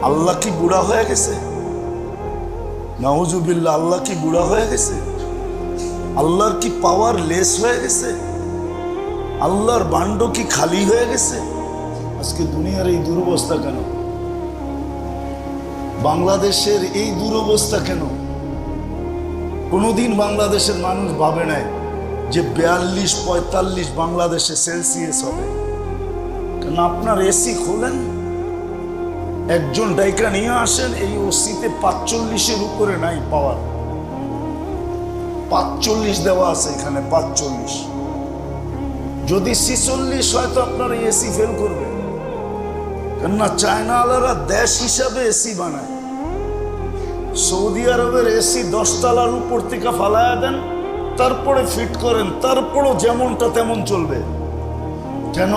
S2: আল্লাহ কি বুড়া হয়ে গেছে? নাউজুবিল্লাহ, আল্লাহ কি বুড়া হয়ে গেছে? আল্লাহর কি পাওয়ার লেস হয়ে গেছে? আল্লাহর বান্ড কি খালি হয়ে গেছে? আজকে দুনিয়ার এই দুরবস্থা কেন? বাংলাদেশের এই দুরবস্থা কেন? কোনোদিন বাংলাদেশের মানুষ ভাবে নাই যে 42-45 বাংলাদেশে সেলসিয়াস হবে। কেন? আপনার এসি খোলেন, একজন ডাইকা নিয়ে আসেন, এই ওসিতে 45-এর উপরে নাই পাওয়ার। 45 দেওয়া আছে এখানে, 45। যদি 46 হয় তো আপনার এসি ফেল করবে। কেননা চায়নাওয়ালারা দেশ হিসাবে এসি বানায়। সৌদি আরবের এসি 10 তলার উপর থেকে ফালায়া দেন, তারপরে ফিট করেন, তারপরও যেমনটা তেমন চলবে। কেন?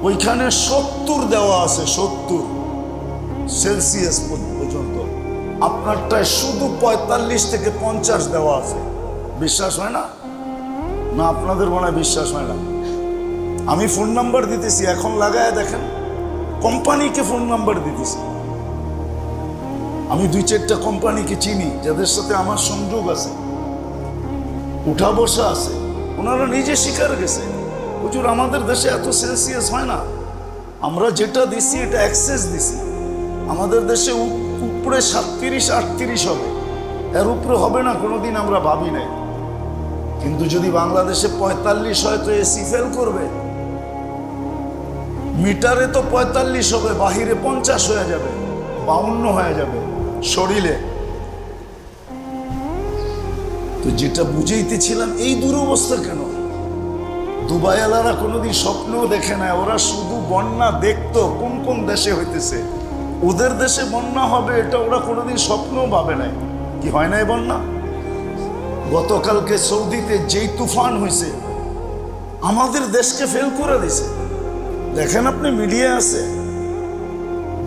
S2: ওইখানে 70 দেওয়া আছে, 70 সেলসিয়াস পর্যন্ত। আপনারটায় শুধু 45 থেকে 50 দেওয়া আছে। বিশ্বাস হয় না? না আপনাদের মনে হয় বিশ্বাস হয় না? আমি ফোন নাম্বার দিতেছি, এখন লাগায় দেখেন, কোম্পানিকে ফোন নাম্বার দিতেছি। আমি 2-4টা কোম্পানিকে চিনি, যাদের সাথে আমার সংযোগ আছে, উঠা বসা আছে। ওনারা নিজে স্বীকার গেছে, হুজুর আমাদের দেশে এত সেলসিয়াস হয় না, আমরা যেটা দিছি এটা এক্সেস দিছি। আমাদের দেশে উপরে 37-38 হবে, এর উপরে হবে না কোনোদিন, আমরা ভাবি নাই। কিন্তু যদি বাংলাদেশে 45 হয় তো এসি ফেল করবে। মিটারে তো 45 হবে, বাহিরে 50 হয়ে যাবে, 52 হয়ে যাবে শরীরে। তো যেটা বুঝাইতেছিলাম, এই দুরবস্থা কেন? দুবাইওয়ালারা কোনোদিন স্বপ্নও দেখে না, ওরা শুধু বন্যা দেখতো কোন কোন দেশে হইতেছে, ওদের দেশে বন্যা হবে এটা ওরা কোনোদিন স্বপ্নও ভাবে নাই। কি হয় নাই বন্যা? গতকালকে সৌদিতে যেই তুফান হয়েছে আমাদের দেশকে ফেল করে দিছে। দেখেন আপনি, মিডিয়া আছে,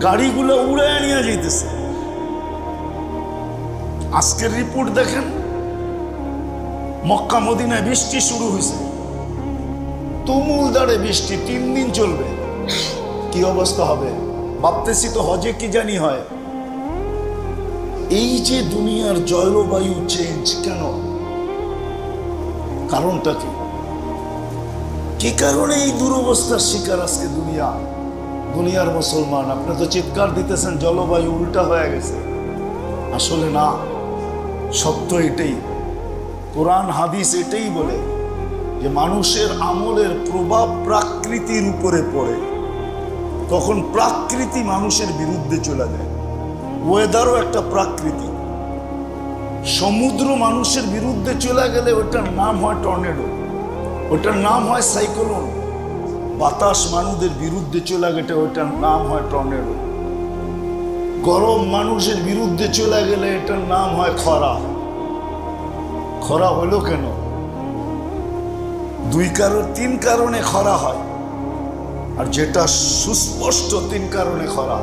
S2: গাড়িগুলো উড়ে নিয়ে যাইতেছে। আজকের রিপোর্ট দেখেন, মক্কা মদিনায় বৃষ্টি শুরু হয়েছে, তুমুল দাঁড়ে বৃষ্টি, 3 দিন চলবে। কি অবস্থা হবে ভাবতেছি তো, হজে কি জানি হয়। এই যে দুনিয়ার জলবায়ু চেঞ্জ কেন? কারণটা কি? কি কারণে এই দুরবস্থার শিকার আজকে দুনিয়ার মুসলমান? আপনি তো চিৎকার দিতেছেন জলবায়ু উল্টা হয়ে গেছে। আসলে না, সত্য এটাই। কোরআন হাদিস এটাই বলে যে মানুষের আমলের প্রভাব প্রকৃতির উপরে পড়ে, তখন প্রকৃতি মানুষের বিরুদ্ধে চলে যায়। ওয়েদারও একটা প্রকৃতি। সমুদ্র মানুষের বিরুদ্ধে চলে গেলে ওটার নাম হয় টর্নেডো, ওটার নাম হয় সাইক্লোন। বাতাস মানুষের বিরুদ্ধে চলে গেলে ওটার নাম হয় টর্নেডো। গরম মানুষের বিরুদ্ধে চলে গেলে এটার নাম হয় খরা। খরা হলো কেন? 3 কারণে খরা হয়, আর যেটা সুস্পষ্ট 3 কারণে খরা।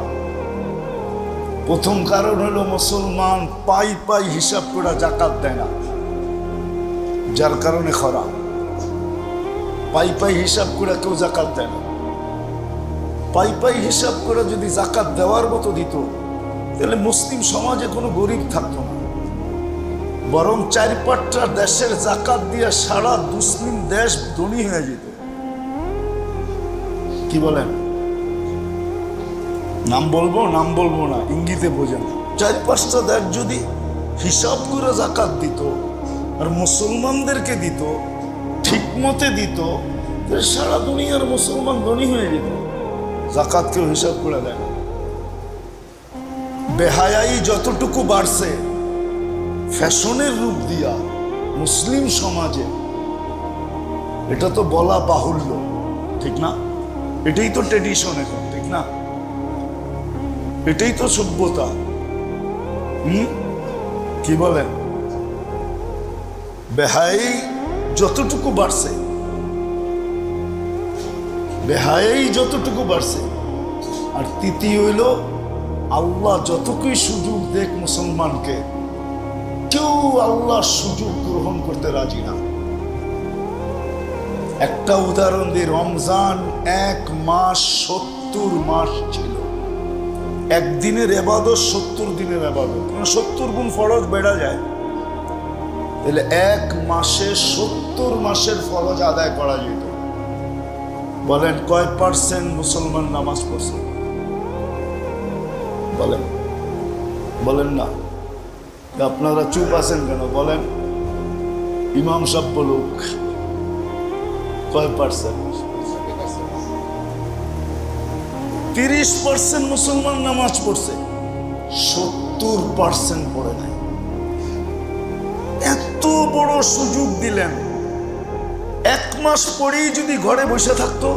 S2: প্রথম কারণ হলো মুসলমান পাই হিসাব করে জাকাত দেয় না, যার কারণে খরা। পাই হিসাব করে কেউ জাকাত দেয় না। পাই হিসাব করে যদি জাকাত দেওয়ার মতো দিত, তাহলে মুসলিম সমাজে কোনো গরিব থাকতো না, বরং 4-5টা দেশের জাকাত দিয়ে সারা মুসলিম দেশ ধনী হয়ে যেত। কি বলেন? নাম বলবো না, ইঙ্গিতে বোঝেন। 4-5টা দেশ যদি হিসাব করে জাকাত দিত আর মুসলমানদেরকে দিত, ঠিক মতে দিত, তাহলে সারা দুনিয়ার মুসলমান ধনী হয়ে যেত। জাকাত কেউ হিসাব করে দেয় না। বেহায়াই যতটুকু বাড়ছে ফ্যাশনের রূপ দিয়া মুসলিম সমাজে, এটা তো বলা বাহুল্য, ঠিক না? এটাই তো ট্রেডিশন এখন, ঠিক না? এটাই তো সভ্যতা। কি বলেন? বেহায়াই যতটুকু বাড়ছে, আর তৃতীয় হইল আল্লাহ যতটুকুই সুযোগ দেখ মুসলমানকে, কেউ আল্লাহর সুযোগ গ্রহণ করতে রাজি না। একটা উদাহরণ দিই, রমজান 1 মাস 70 মাস ছিল। একদিনের এবাদত 70 দিনের এবাদত, 70 গুণ ফরজ বেড়া যায়। তাহলে 1 মাসে 70 মাসের ফরজ আদায় করা যেত। বলেন কয় % মুসলমান নামাজ পড়ছে? বলেন না, আপনারা চুপ আছেন কেন? বলেন, ইমাম সাহেব বলুক, কয় %? 30% মুসলমান নামাজ পড়ছে, 70% পড়ে নাই। এত বড় সুযোগ দিলেন, 1 মাস পরেই যদি ঘরে বসে থাকতো,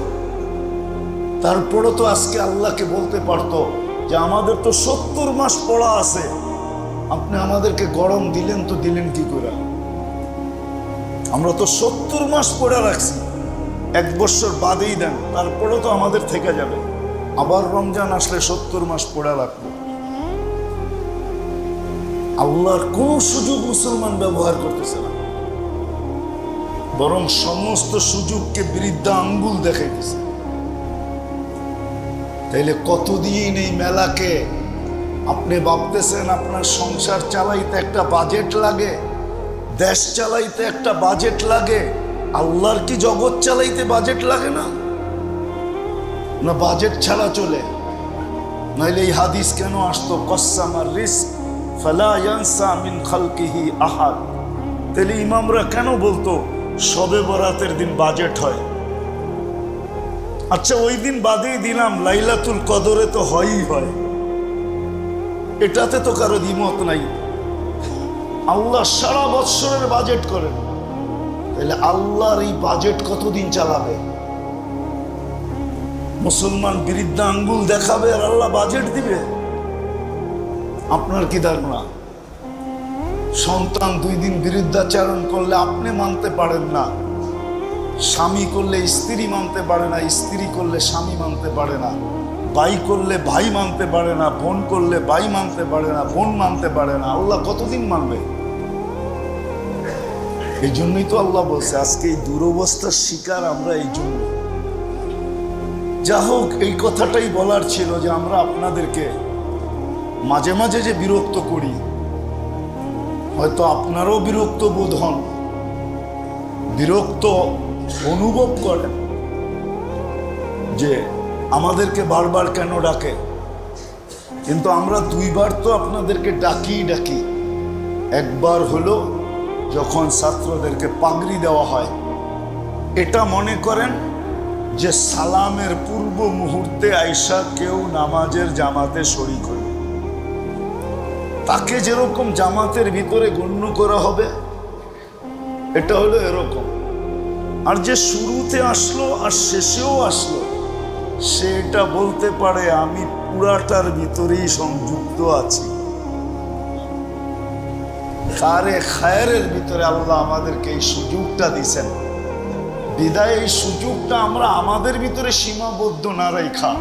S2: তারপরে তো আজকে আল্লাহকে বলতে পারতো যে আমাদের তো 70 মাস পড়া আছে, আপনি আমাদেরকে গরম দিলেন, তো দিলেন কি করে? আমরা তো 70 মাস পড়ে রাখছি, 1 বছর বাদেই দেন, তারপরে তো আমাদের থেকে যাবে। আবার রমজান আসলে 70 মাস পড়ে রাখবো। আল্লাহর কোন সুযোগ মুসলমান ব্যবহার করতেছে না, বরং সমস্ত সুযোগকে বৃদ্ধা আঙ্গুল দেখাইতেছে। তাইলে কতদিন এই মেলাকে আপনি ভাবতেছেন আপনার সংসার চালাইতে একটা বাজেট লাগে, দেশ চালাইতে একটা বাজেট লাগে, আল্লাহর কি জগৎ চালাইতে বাজেট লাগে না? না বাজেট ছাড়া চলে? নাইলে এই হাদিস কেন আসতো, কসামার রিস্ক ফালা ইয়ানসা মিন খালকিহি আহাদ? তাহলে ইমামরা কেন বলতো শবে বরাতের দিন বাজেট হয়? আচ্ছা ওই দিন বাদেই দিলাম, লাইলাতুল কদরে তো হয়ই হয়, এটাতে তো কারো দ্বিমত নাই। আল্লাহ সারা বৎসরের বাজেট করেন, তাহলে আল্লাহর এই বাজেট কতদিন চালাবে? মুসলমান বিরুদ্ধে আঙ্গুল দেখাবে আর আল্লাহ বাজেট দিবে? আপনার কি ধারণা? সন্তান 2 দিন বিরুদ্ধাচরণ করলে আপনি মানতে পারেন না, স্বামী করলে স্ত্রী মানতে পারে না, স্ত্রী করলে স্বামী মানতে পারে না, ভাই করলে ভাই মানতে পারে না, বোন করলে ভাই মানতে পারে না, বোন মানতে পারে না, আল্লাহ কতদিন মানবে? এই জন্যই তো আল্লাহ বলছে আজকে এই দুরবস্থার শিকার আমরা এই জন্য। যা হোক, এই কথাটাই বলার ছিল যে আমরা আপনাদেরকে মাঝে মাঝে যে বিরক্ত করি, হয়তো আপনারও বিরক্ত বোধ হন, বিরক্ত অনুভব করেন যে আমাদেরকে বারবার কেন ডাকে, কিন্তু আমরা 2 বার তো আপনাদেরকে ডাকি। একবার হলো যখন ছাত্রদেরকে পাগড়ি দেওয়া হয়, এটা মনে করেন যে সালামের পূর্ব মুহূর্তে আইসা কেউ নামাজের জামাতে শরীক হল, তাকে যেরকম জামাতের ভিতরে গণ্য করা হবে, এটা হলো এরকম। আর যে শুরুতে আসলো আর শেষেও আসলো, সে এটা বলতে পারে আমি পুরাটার ভিতরেই সংযুক্ত আছি। কারে খায়েরের ভিতরে আল্লাহ আমাদেরকে এই সুযোগটা দিছেন, বিদায় এই সুযোগটা আমরা আমাদের ভিতরে সীমাবদ্ধ না রেখা,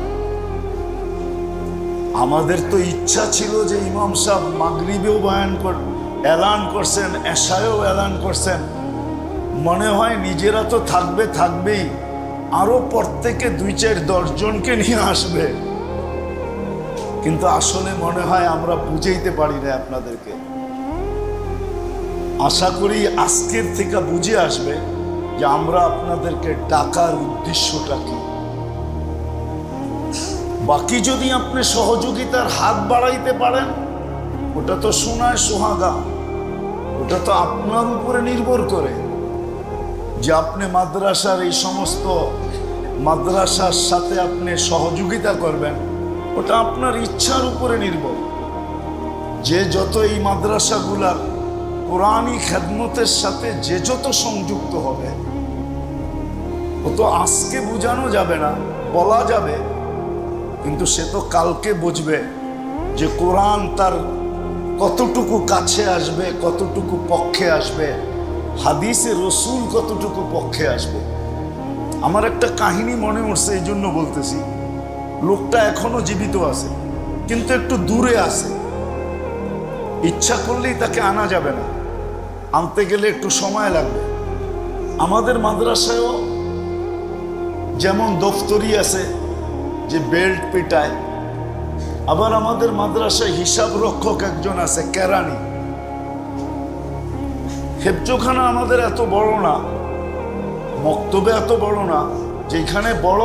S2: আমাদের তো ইচ্ছা ছিল যে ইমাম সাহেব মাগরিবেও এলান করছেন, এশায়ও এলান করছেন, মনে হয় নিজেরা তো থাকবেই, আরো প্রত্যেকে 2-4-10 জনকে নিয়ে আসবে, কিন্তু আসলে মনে হয় আমরা বুঝাইতে পারি না আপনাদেরকে। আশা করি আজকের থেকে বুঝে আসবে যে আমরা আপনাদেরকে ডাকার উদ্দেশ্যটা কি। বাকি যদি আপনি সহযোগিতার হাত বাড়াইতে পারেন, ওটা তো সোনায় সোহাগা, ওটা তো আপনার উপরে নির্ভর করে যে আপনি মাদ্রাসার এই সমস্ত মাদ্রাসার সাথে আপনি সহযোগিতা করবেন, ওটা আপনার ইচ্ছার উপরে নির্ভর। যে যত এই মাদ্রাসাগুলার কোরআনি খেদমতের সাথে যে যত সংযুক্ত হবে, ও তো আজকে বোঝানো যাবে না, বলা যাবে, কিন্তু সে তো কালকে বুঝবে যে কোরআন তার কতটুকু কাছে আসবে, কতটুকু পক্ষে আসবে, হাদিসে রসুল কতটুকু পক্ষে আসবে। আমার একটা কাহিনী মনে উঠছে, এই জন্য বলতেছি। লোকটা এখনো জীবিত আছে, কিন্তু একটু দূরে আছে, ইচ্ছা করলেই তাকে আনা যাবে না, আনতে গেলে একটু সময় লাগবে। আমাদের মাদ্রাসায়ও যেমন দফতরি আছে যে বেল্ট পিটায়, আবার আমাদের মাদ্রাসায় হিসাব রক্ষক একজন আছে, কেরানি। হেফজোখানা আমাদের এত বড় না, মক্তবে এত বড় না, যেখানে বড়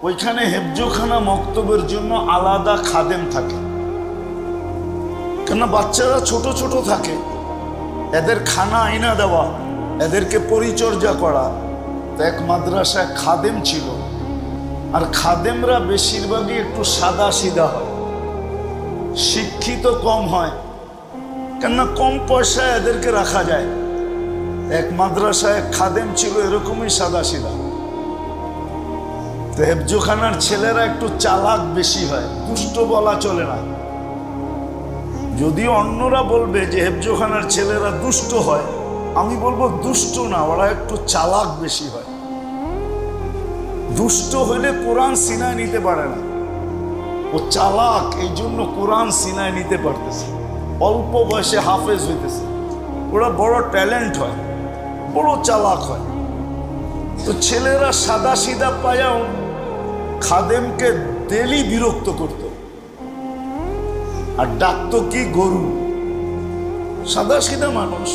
S2: ওইখানে হেফজোখানা মক্তবের জন্য আলাদা খাদেম থাকে, কেন বাচ্চারা ছোট ছোট থাকে, এদের খানা আইনা দেওয়া, এদেরকে পরিচর্যা করা। তো এক মাদ্রাসায় খাদেম ছিল, আর খাদেমরা বেশিরভাগই একটু সাদা সিধা হয়, শিক্ষিত কম হয়, কেননা কম পয়সায় এদেরকে রাখা যায়। এক মাদ্রাসায় এক খাদেম ছিল এরকমই সাদা সিধা। তো হেফজোখানার ছেলেরা একটু চালাক বেশি হয়, দুষ্ট বলা চলে না। যদিও অন্যরা বলবে যে হেফজোখানার ছেলেরা দুষ্ট হয়, আমি বলবো দুষ্ট না, ওরা একটু চালাক বেশি হয়। দুষ্ট হইলে কোরআন সিনায় নিতে পারে না, ও চালাক, এই জন্য কোরআন সিনায় নিতে পারতেছে, অল্প বয়সে হাফেজ হইতেছে। ওরা বড় ট্যালেন্ট হয়, বড় চালাক হয়। তো ছেলেরা সাদা সিধা পায়াও খাদেমকে ডেলি বিরক্ত করত, আর ডাকতো কি গরু। সাদা সিধা মানুষ।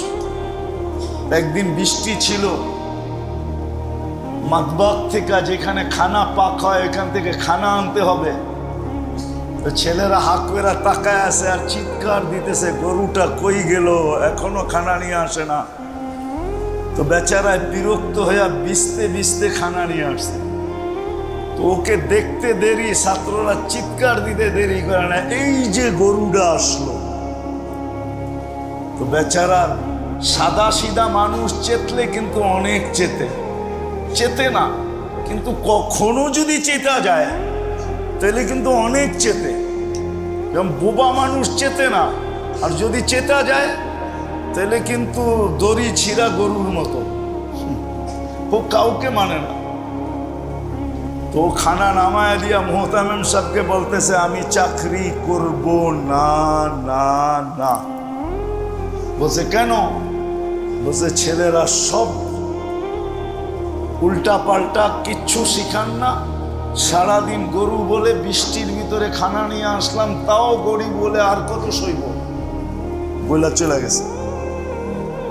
S2: একদিন বৃষ্টি ছিল, মাতবাগ থেকে যেখানে খানা পাক হয় এখান থেকে খানা আনতে হবে। তো ছেলেরা হাকুয়েরা তাকায় আছে আর চিৎকার দিতেছে, গরুটা কই গেল, এখনো খানা নিয়ে আসে না। তো বেচারায় বিরক্ত হইয়া বিছতে বিছতে খানা নিয়ে আসছে। তো ওকে দেখতে দেরি, ছাত্ররা চিৎকার দিতে দেরি করে না, এই যে গরুটা আসলো। তো বেচারা সাদা সিধা মানুষ চেতলে কিন্তু অনেক চেতে না, কিন্তু কখনো যদি চেতা যায় তাহলে কিন্তু অনেক চেতে। যেমন বোবা মানুষ চেতে না, আর যদি চেতা যায় তাহলে কিন্তু দড়ি ছিঁড়া গরুর মতো, ও কাউকে মানে না। তো খানা নামায় দিয়া মোহতামিম সাহেবকে বলতেছে, আমি চাকরি করব না না না। বলছে কেন? বলছে ছেলেরা সব উল্টা পাল্টা, কিচ্ছু শিখান না, সারাদিন গরু বলে বৃষ্টির ভিতরে খানা নিয়ে আসলাম, তাও গরিব বলে আর কত সইব, বলে চলে গেছে।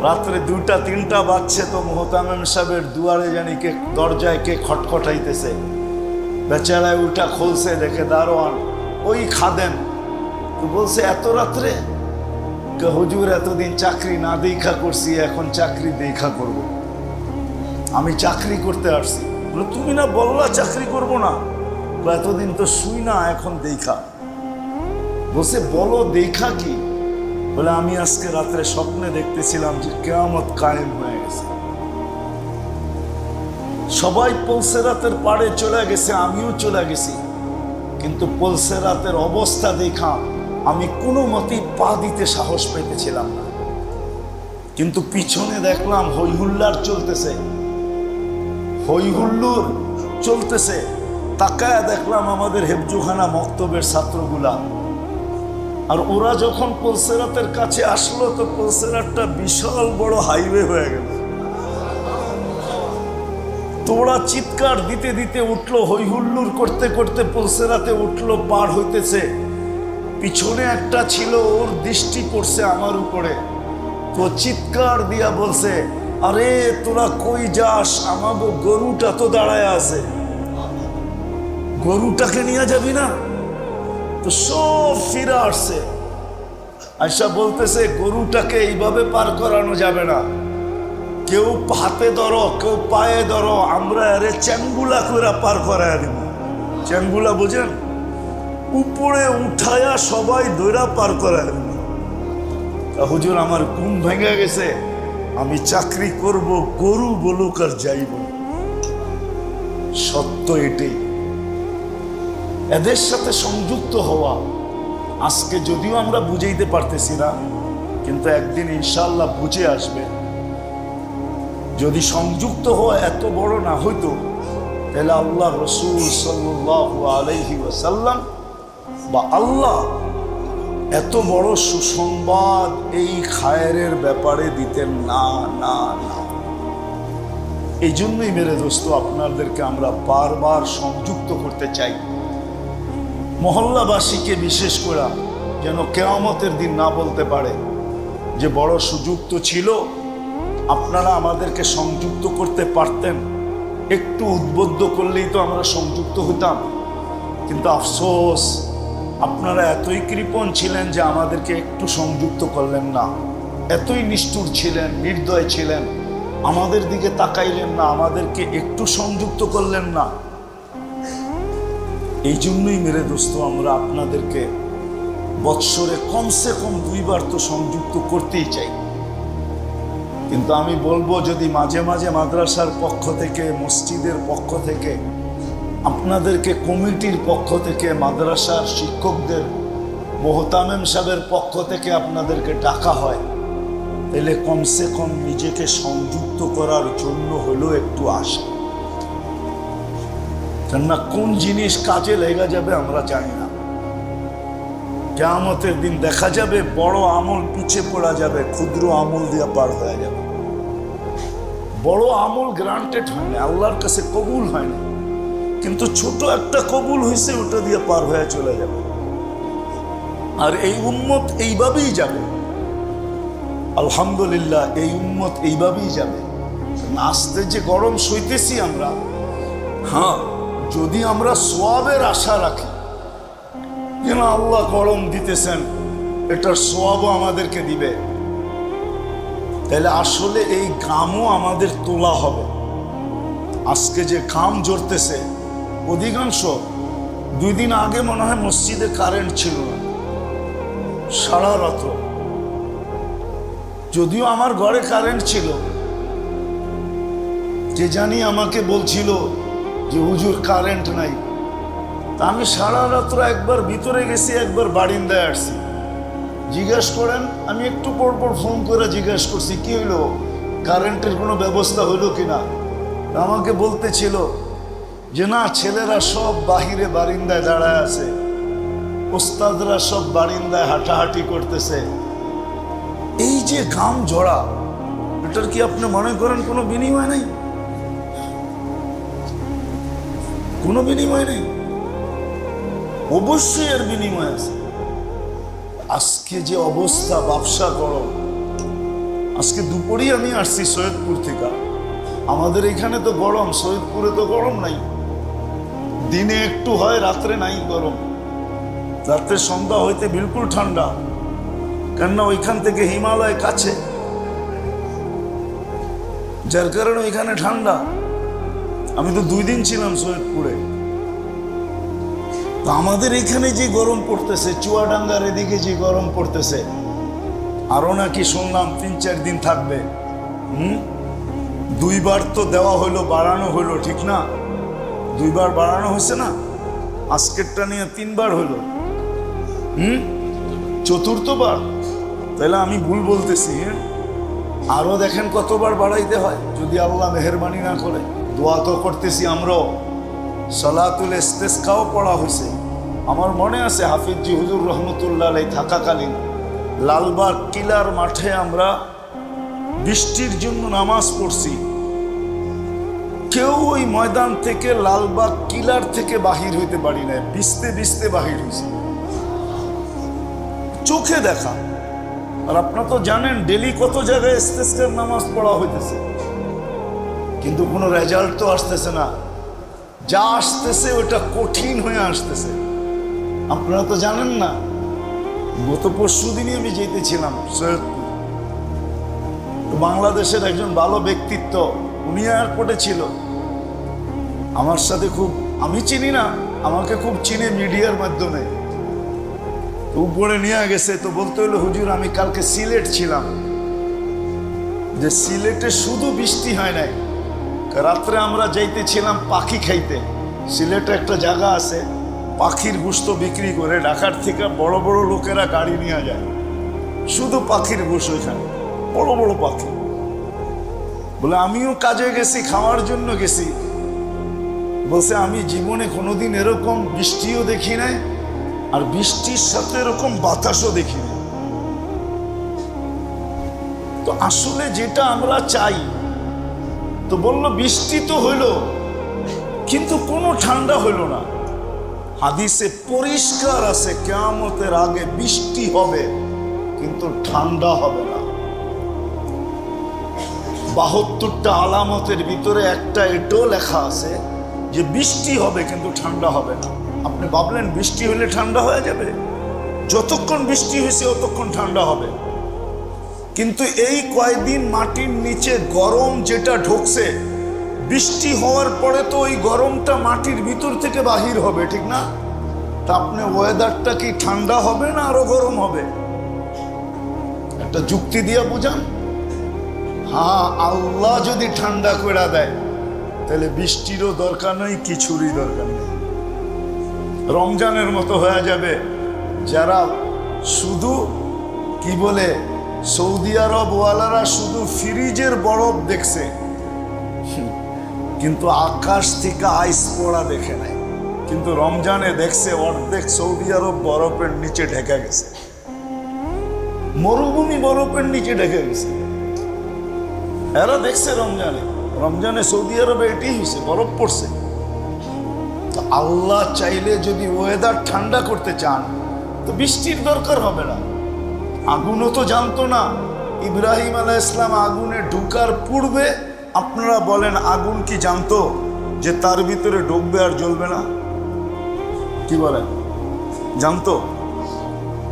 S2: রাত্রে 2টা-3টা বাজছে, তো মোহতামিম সাহেবের দুয়ারে জানি কে, দরজায় কে খটখটাইতেছে। বেচারায় উল্টা খুলছে, দেখে দারোয়ান ওই খাদেম। তো বলছে এত রাত্রে? হুজুর এতদিন চাকরি না দেখা করছি, এখন চাকরি দেখা করব, আমি চাকরি করতে আসছি। বলে তুমি না বললা চাকরি করব না? এতদিন তো শুই না, এখন দেখা। বলছে বলো দেখা কি? বলে আমি আজকে রাত্রে স্বপ্নে দেখতেছিলাম যে কিয়ামত কায়েম হয়ে গেছে, সবাই পলসেরাতের পাড়ে চলে গেছে, আমিও চলে গেছি, কিন্তু পলসেরাতের অবস্থা দেখা আমি কোনো মতেই পা দিতে সাহস পেতেছিলাম না। কিন্তু পিছনে দেখলাম হইহুল্লার চলতেছে, হইহুল্লুর চলতেছে। তাকায় দেখলাম আমাদের হেফজুখানা মক্তবের ছাত্রগুলা, আর ওরা যখন পলসেরাতের কাছে আসলো, তো পলসেরাতটা বিশাল বড় হাইওয়ে হয়ে গেল। তো ওরা চিৎকার দিতে দিতে উঠলো, হইহুল্লুর করতে করতে পলসেরাতে উঠলো, পার হইতেছে। পিছনে একটা ছিল, ওর দৃষ্টি পড়ছে আমার উপরে, তো চিৎকার দিয়া বলছে, আরে তোরা কই যাস? আমাগো গরুটা তো দাঁড়ায় আছে, গরুটাকে নিয়ে যাবি না? তো সব ফিরে আসছে, আয়সা বলতেছে গরুটাকে এইভাবে পার করানো যাবে না, কেউ হাতে ধরো, কেউ পায়ে ধরো, আমরা আরে চ্যাঙ্গুলা করে পার করায় দিব। চ্যাঙ্গুলা বুঝেন? উপরে উঠায়া সবাই দৈরা পার করায় দিব। হুজুর আমার ঘুম ভেঙে গেছে, আমি চাকরি করব, গরু বলুক আর যাই বলুক। সত্য এটাই। এদের সাথে সংযুক্ত হওয়া আজকে যদিও আমরা বুঝাইতে পারতেছি না, কিন্তু একদিন ইনশাআল্লাহ বুঝে আসবে। যদি সংযুক্ত হওয়া এত বড় না হইতো, তাহলে আল্লাহ রসুল সাল্লাল্লাহু আলাইহি ওয়াসাল্লাম বা আল্লাহ এত বড় সুসংবাদ এই খায়েরের ব্যাপারে দিতেন না না না। এই জন্যই মেরে দোস্ত আপনাদেরকে আমরা বারবার সংযুক্ত করতে চাই, মহল্লাবাসীকে বিশেষ করে, যেন কিয়ামতের দিন না বলতে পারে যে বড় সুযোগ তো ছিল, আপনারা আমাদেরকে সংযুক্ত করতে পারতেন, একটু উদ্বুদ্ধ করলেই তো আমরা সংযুক্ত হতাম। কিন্তু আফসোস, আপনারা এতই কৃপণ ছিলেন যে আমাদেরকে একটু সংযুক্ত করলেন না, এতই নিষ্ঠুর ছিলেন, নির্দয় ছিলেন, আমাদের দিকে তাকাইলেন না, আমাদেরকে একটু সংযুক্ত করলেন না। এই জন্যই মেরে দোস্ত আমরা আপনাদেরকে বৎসরে কমসে কম 2 বার তো সংযুক্ত করতেই চাই। কিন্তু আমি বলবো, যদি মাঝে মাঝে মাদ্রাসার পক্ষ থেকে, মসজিদের পক্ষ থেকে, আপনাদেরকে কমিটির পক্ষ থেকে, মাদ্রাসার শিক্ষকদের, মোহতামিম সাহেবের পক্ষ থেকে আপনাদেরকে ডাকা হয়, তাহলে কমসে কম নিজেকে সংযুক্ত করার জন্য হলেও একটু আসা। কেননা কোন জিনিস কাজে লেগে যাবে আমরা জানি না। কিয়ামতের দিন দেখা যাবে বড় আমল পিছে পড়া যাবে, ক্ষুদ্র আমল দিয়ে পার হয়ে যাবে। বড় আমল গ্রান্টেড হয় না, আল্লাহর কাছে কবুল হয় না, কিন্তু ছোট একটা কবুল হয়েছে, ওটা দিয়ে পার হয়ে চলে যাবে। আর এই উম্মত এইভাবেই যাবে, আলহামদুলিল্লাহ, এই উম্মত এইভাবেই যাবে। আস্তে যে গরম সইতেছি আমরা, হ্যাঁ, যদি আমরা সোয়াবের আশা রাখি যেন আল্লাহ গরম দিতেছেন, এটার সোয়াবও আমাদেরকে দিবে, তাহলে আসলে এই ঘামও আমাদের তোলা হবে। আজকে যে ঘাম ঝরতেছে, অধিকাংশ 2 দিন আগে মনে হয় মসজিদে কারেন্ট ছিল না, সারা রাত্র যদিও আমার ঘরে কারেন্ট ছিল, যে জানি আমাকে বলছিল যে হুজুর কারেন্ট নাই। তা আমি সারা রাত্র একবার ভিতরে গেছি, একবার বারিন্দায় আসছি। জিজ্ঞেস করেন, আমি একটু পর পর ফোন করে জিজ্ঞেস করছি কি হইলো, কারেন্টের কোনো ব্যবস্থা হইলো কিনা। আমাকে বলতেছিল যে না, ছেলেরা সব বাহিরে বারিন্দায় দাঁড়ায় আছে, ওস্তাদরা সব বারিন্দায় হাঁটাহাঁটি করতেছে। এই যে ঘাম ঝরা, এটার কি আপনি মনে করেন কোনো বিনিময় নেই? কোনো বিনিময় নেই? অবশ্যই এর বিনিময় আছে। আজকে যে অবস্থা, ব্যবসা করো। আজকে দুপুরেই আমি আসছি সৈয়দপুর থেকে। আমাদের এখানে তো গরম, সৈয়দপুরে তো গরম নাই। দিনে একটু হয়, রাত্রে নাই গরম। রাত্রে সন্ধ্যা হইতে বিলকুল ঠান্ডা, কেননা ওইখান থেকে হিমালয় কাছে, যার কারণে ওইখানে ঠান্ডা। আমি তো 2 দিন ছিলাম সৈয়দপুরে। তো আমাদের এখানে যে গরম পড়তেছে, চুয়াডাঙ্গার এদিকে যে গরম পড়তেছে, আরো নাকি শুনলাম 3-4 দিন থাকবে। 2 বার তো দেওয়া হইলো, বাড়ানো হইলো, ঠিক না? 2 বার বাড়ানো হয়েছে না? আজকেরটা নিয়ে 3 বার হইলো, 4বার। তাহলে আমি ভুল বলতেছি? আরো দেখেন কতবার বাড়াইতে হয়, যদি আল্লাহ মেহেরবানি না করে। দোয়া তো করতেছি আমরাও, সালাতুল ইস্তিসকাও পড়া হয়েছে। আমার মনে আছে হাফিজি হুজুর রহমতুল্লাহ আলাইহি থাকাকালীন লালবাগ কিলার মাঠে আমরা বৃষ্টির জন্য নামাজ পড়ছি। কেউ ওই ময়দান থেকে, লালবাগ কিলার থেকে বাহির হইতে পারি না, ভিজতে ভিজতে বাহির হয়েছে, চোখে দেখা। আর আপনারা তো জানেন ডেলি কত জায়গায় ইস্তিসকার নামাজ পড়া হইতেছে, কিন্তু কোনো রেজাল্ট তো আসতেছে না। যা আসতেছে ওটা কঠিন হয়ে আসতেছে। আপনারা তো জানেন না, গত পরশুদিনই আমি যেতেছিলাম সৈয়দপুর। তো বাংলাদেশের একজন ভালো ব্যক্তিত্ব, উনি এয়ারপোর্টে ছিল। আমার সাথে খুব, আমি চিনি না, আমাকে খুব চিনে মিডিয়ার মাধ্যমে। উপরে নিয়ে গেছে, তো বলতে হলো হুজুর আমি কালকে সিলেট ছিলাম, যে সিলেটে শুধু বৃষ্টি হয় নাই, রাত্রে আমরা যাইতেছিলাম পাখি খাইতে। সিলেটে একটা জায়গা আছে, পাখির গোশত বিক্রি করে, ঢাকার থেকে বড় বড় লোকেরা গাড়ি নিয়ে যায়, শুধু পাখির গোশত, ওইখানে বড় বড় পাখি। বলে আমিও কাজে গেছি, খাওয়ার জন্য গেছি। বলছে আমি জীবনে কোনোদিন এরকম বৃষ্টিও দেখি নাই, আর বৃষ্টির সাথে এরকম বাতাসও দেখি নাই। তো আসলে যেটা আমরা চাই, তো বললো বৃষ্টি তো হইলো, কিন্তু কোনো ঠান্ডা হইল না। হাদিসে পরিষ্কার আছে কিয়ামতের আগে বৃষ্টি হবে, কিন্তু ঠান্ডা হবে না। 72টা আলামতের ভিতরে একটা এটাও লেখা আছে যে বৃষ্টি হবে, কিন্তু ঠান্ডা হবে না। আপনি ভাবলেন বৃষ্টি হলে ঠান্ডা হয়ে যাবে? যতক্ষণ বৃষ্টি হয়েছে ততক্ষণ ঠান্ডা হবে। কিন্তু এই কয়েকদিন মাটির নিচে গরম যেটা ঢুকছে, বৃষ্টি হওয়ার পরে তো ওই গরমটা মাটির ভিতর থেকে বাহির হবে, ঠিক না? তা আপনি ওয়েদারটা কি ঠান্ডা হবে না আরো গরম হবে? একটা যুক্তি দিয়া বুঝান। হ্যাঁ, আল্লাহ যদি ঠান্ডা করে দেয়, তাহলে বৃষ্টিরও দরকার নেই, কিছুরই দরকার নেই। রমজানের মতো হয়ে যাবে। যারা শুধু কি বলে, সৌদি আরব ওয়ালারা শুধু ফ্রিজের বরফ দেখছে, কিন্তু আকাশ থেকে আইস পড়া দেখে নাই। কিন্তু রমজানে দেখছে অর্ধেক সৌদি আরব বরফের নিচে ঢেকে গেছে, মরুভূমি বরফের নিচে ঢেকে গেছে। এরা দেখছে রমজানে সৌদি আরবে এটি হয়েছে, বরফ পড়ছে। তো আল্লাহ চাইলে যদি ওয়েদার ঠান্ডা করতে চান, তো বৃষ্টির দরকার হবে না। আগুনও তো জানতো না। ইব্রাহিম আলাইহিস সালাম আগুনে ঢুকার পূর্বে, আপনারা বলেন আগুন কি জানতো যে তার ভিতরে ঢুকবে আর জ্বলবে না? কি বলেন, জানতো?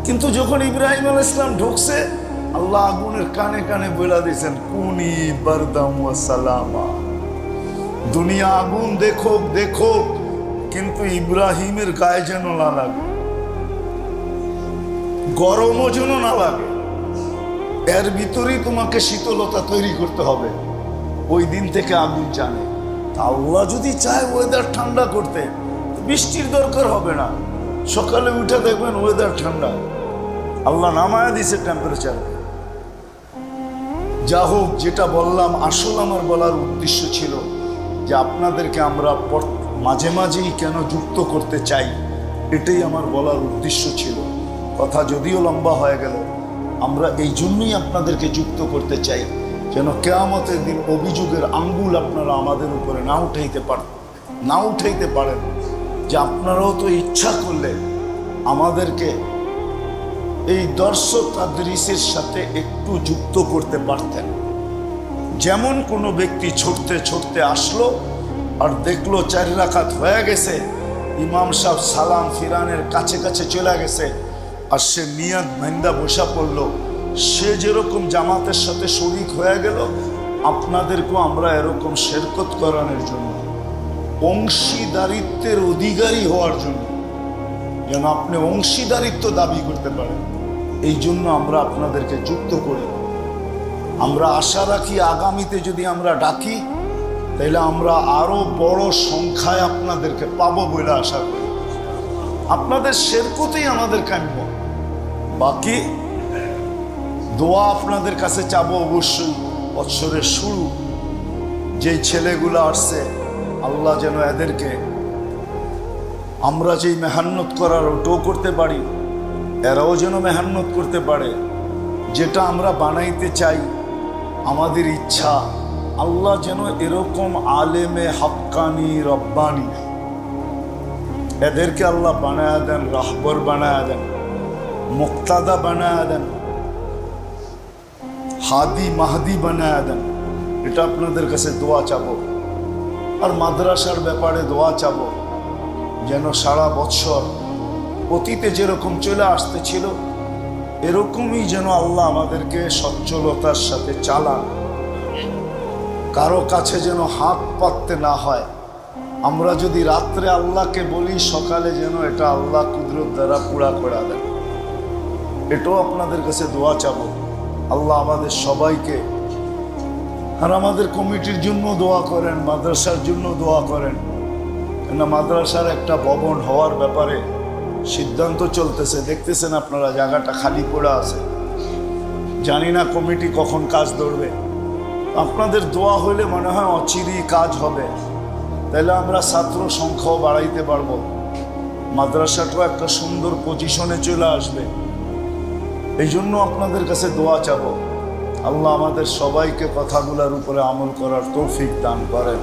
S2: কিন্তু যখন ইব্রাহিম আলাইহিস সালাম ঢুকছে, আল্লাহ আগুনের কানে কানে বলে দিয়েছেন কুনি বারদাম ওয়া সালামা। দুনিয়া আগুন দেখো দেখো, কিন্তু ইব্রাহিমের গায়ে যেন না লাগে, গরমও যেন না লাগে। এর ভিতরেই তোমাকে শীতলতা তৈরি করতে হবে। ওই দিন থেকে আগুন জানে। আল্লাহ যদি চায় ওয়েদার ঠান্ডা করতে, বৃষ্টির দরকার হবে না। সকালে উঠে দেখবেন ওয়েদার ঠান্ডা, আল্লাহ নামায়া দিছে টেম্পারেচার। যা হোক, যেটা বললাম, আসল আমার বলার উদ্দেশ্য ছিল যে আপনাদেরকে আমরা মাঝে মাঝেই কেন যুক্ত করতে চাই, এটাই আমার বলার উদ্দেশ্য ছিল। কথা যদিও লম্বা হয়ে গেল, আমরা এই জন্যই আপনাদেরকে যুক্ত করতে চাই, যেন কিয়ামতের দিন অভিযোগের আঙ্গুল আপনারা আমাদের উপরে না উঠাইতে পারেন যে আপনারাও তো ইচ্ছা করলে আমাদেরকে এই দর্শক তাদরিসের সাথে একটু যুক্ত করতে পারতেন। যেমন কোনো ব্যক্তি ছুটতে ছুটতে আসলো আর দেখলো 4 রাকাত হয়ে গেছে, ইমাম সাহেব সালাম ফিরানের কাছে কাছে চলে গেছে, আর সে নিয়াত বান্দা বসা পড়লো, সে যেরকম জামাতের সাথে শরীক হয়ে গেল, আপনাদেরকেও আমরা এরকম শেরকত করানোর জন্য, অংশীদারিত্বের অধিকারী হওয়ার জন্য, যেন আপনি অংশীদারিত্ব দাবি করতে পারেন, এই জন্য আমরা আপনাদেরকে যুক্ত করি। আমরা আশা রাখি আগামীতে যদি আমরা ডাকি, তাহলে আমরা আরো বড় সংখ্যায় আপনাদেরকে পাবো বলে আশা করি। আপনাদের শেরকতেই আমাদের কাম্য। বাকি দোয়া আপনাদের কাছে চাবো অবশ্যই। বৎসরের শুরু যেই ছেলেগুলো আসছে, আল্লাহ যেন এদেরকে আমরা যেই মেহান্নত করার ওটাও করতে পারি, এরাও যেন মেহান্নত করতে পারে। যেটা আমরা বানাইতে চাই, আমাদের ইচ্ছা, আল্লাহ যেন এরকম আলেমে হাক্কানি রব্বানি এদেরকে আল্লাহ বানায়া দেন, রাহবর বানায়া দেন, মুক্তাদা বানায়া দেন, হাদি মাহদি বানায়া দেন। এটা আপনাদের কাছে দোয়া চাবো। আর মাদ্রাসার ব্যাপারে দোয়া চাবো, যেন সারা বৎসর অতীতে যেরকম চলে আসতেছিল, এরকমই যেন আল্লাহ আমাদেরকে সচ্ছলতার সাথে চালান। কারো কাছে যেন হাত পাততে না হয়। আমরা যদি রাত্রে আল্লাহকে বলি, সকালে যেন এটা আল্লাহ কুদরত দ্বারা পুরা করে দেন। এটাও আপনাদের কাছে দোয়া চাবো। আল্লাহ আমাদের সবাইকে, আর আমাদের কমিটির জন্য দোয়া করেন, মাদ্রাসার জন্য দোয়া করেন। কেন মাদ্রাসার একটা ভবন হওয়ার ব্যাপারে সিদ্ধান্ত চলতেছে, দেখতেছেন আপনারা জায়গাটা খালি পড়ে আছে। জানি না কমিটি কখন কাজ ধরবে। আপনাদের দোয়া হলে মনে হয় অচিরেই কাজ হবে, তাহলে আমরা ছাত্র সংখ্যাও বাড়াইতে পারবো, মাদ্রাসাটাও একটা সুন্দর পজিশনে চলে আসবে। এই জন্য আপনাদের কাছে দোয়া চাবো। আল্লাহ আমাদের সবাইকে কথাগুলোর উপরে আমল করার তৌফিক দান করেন।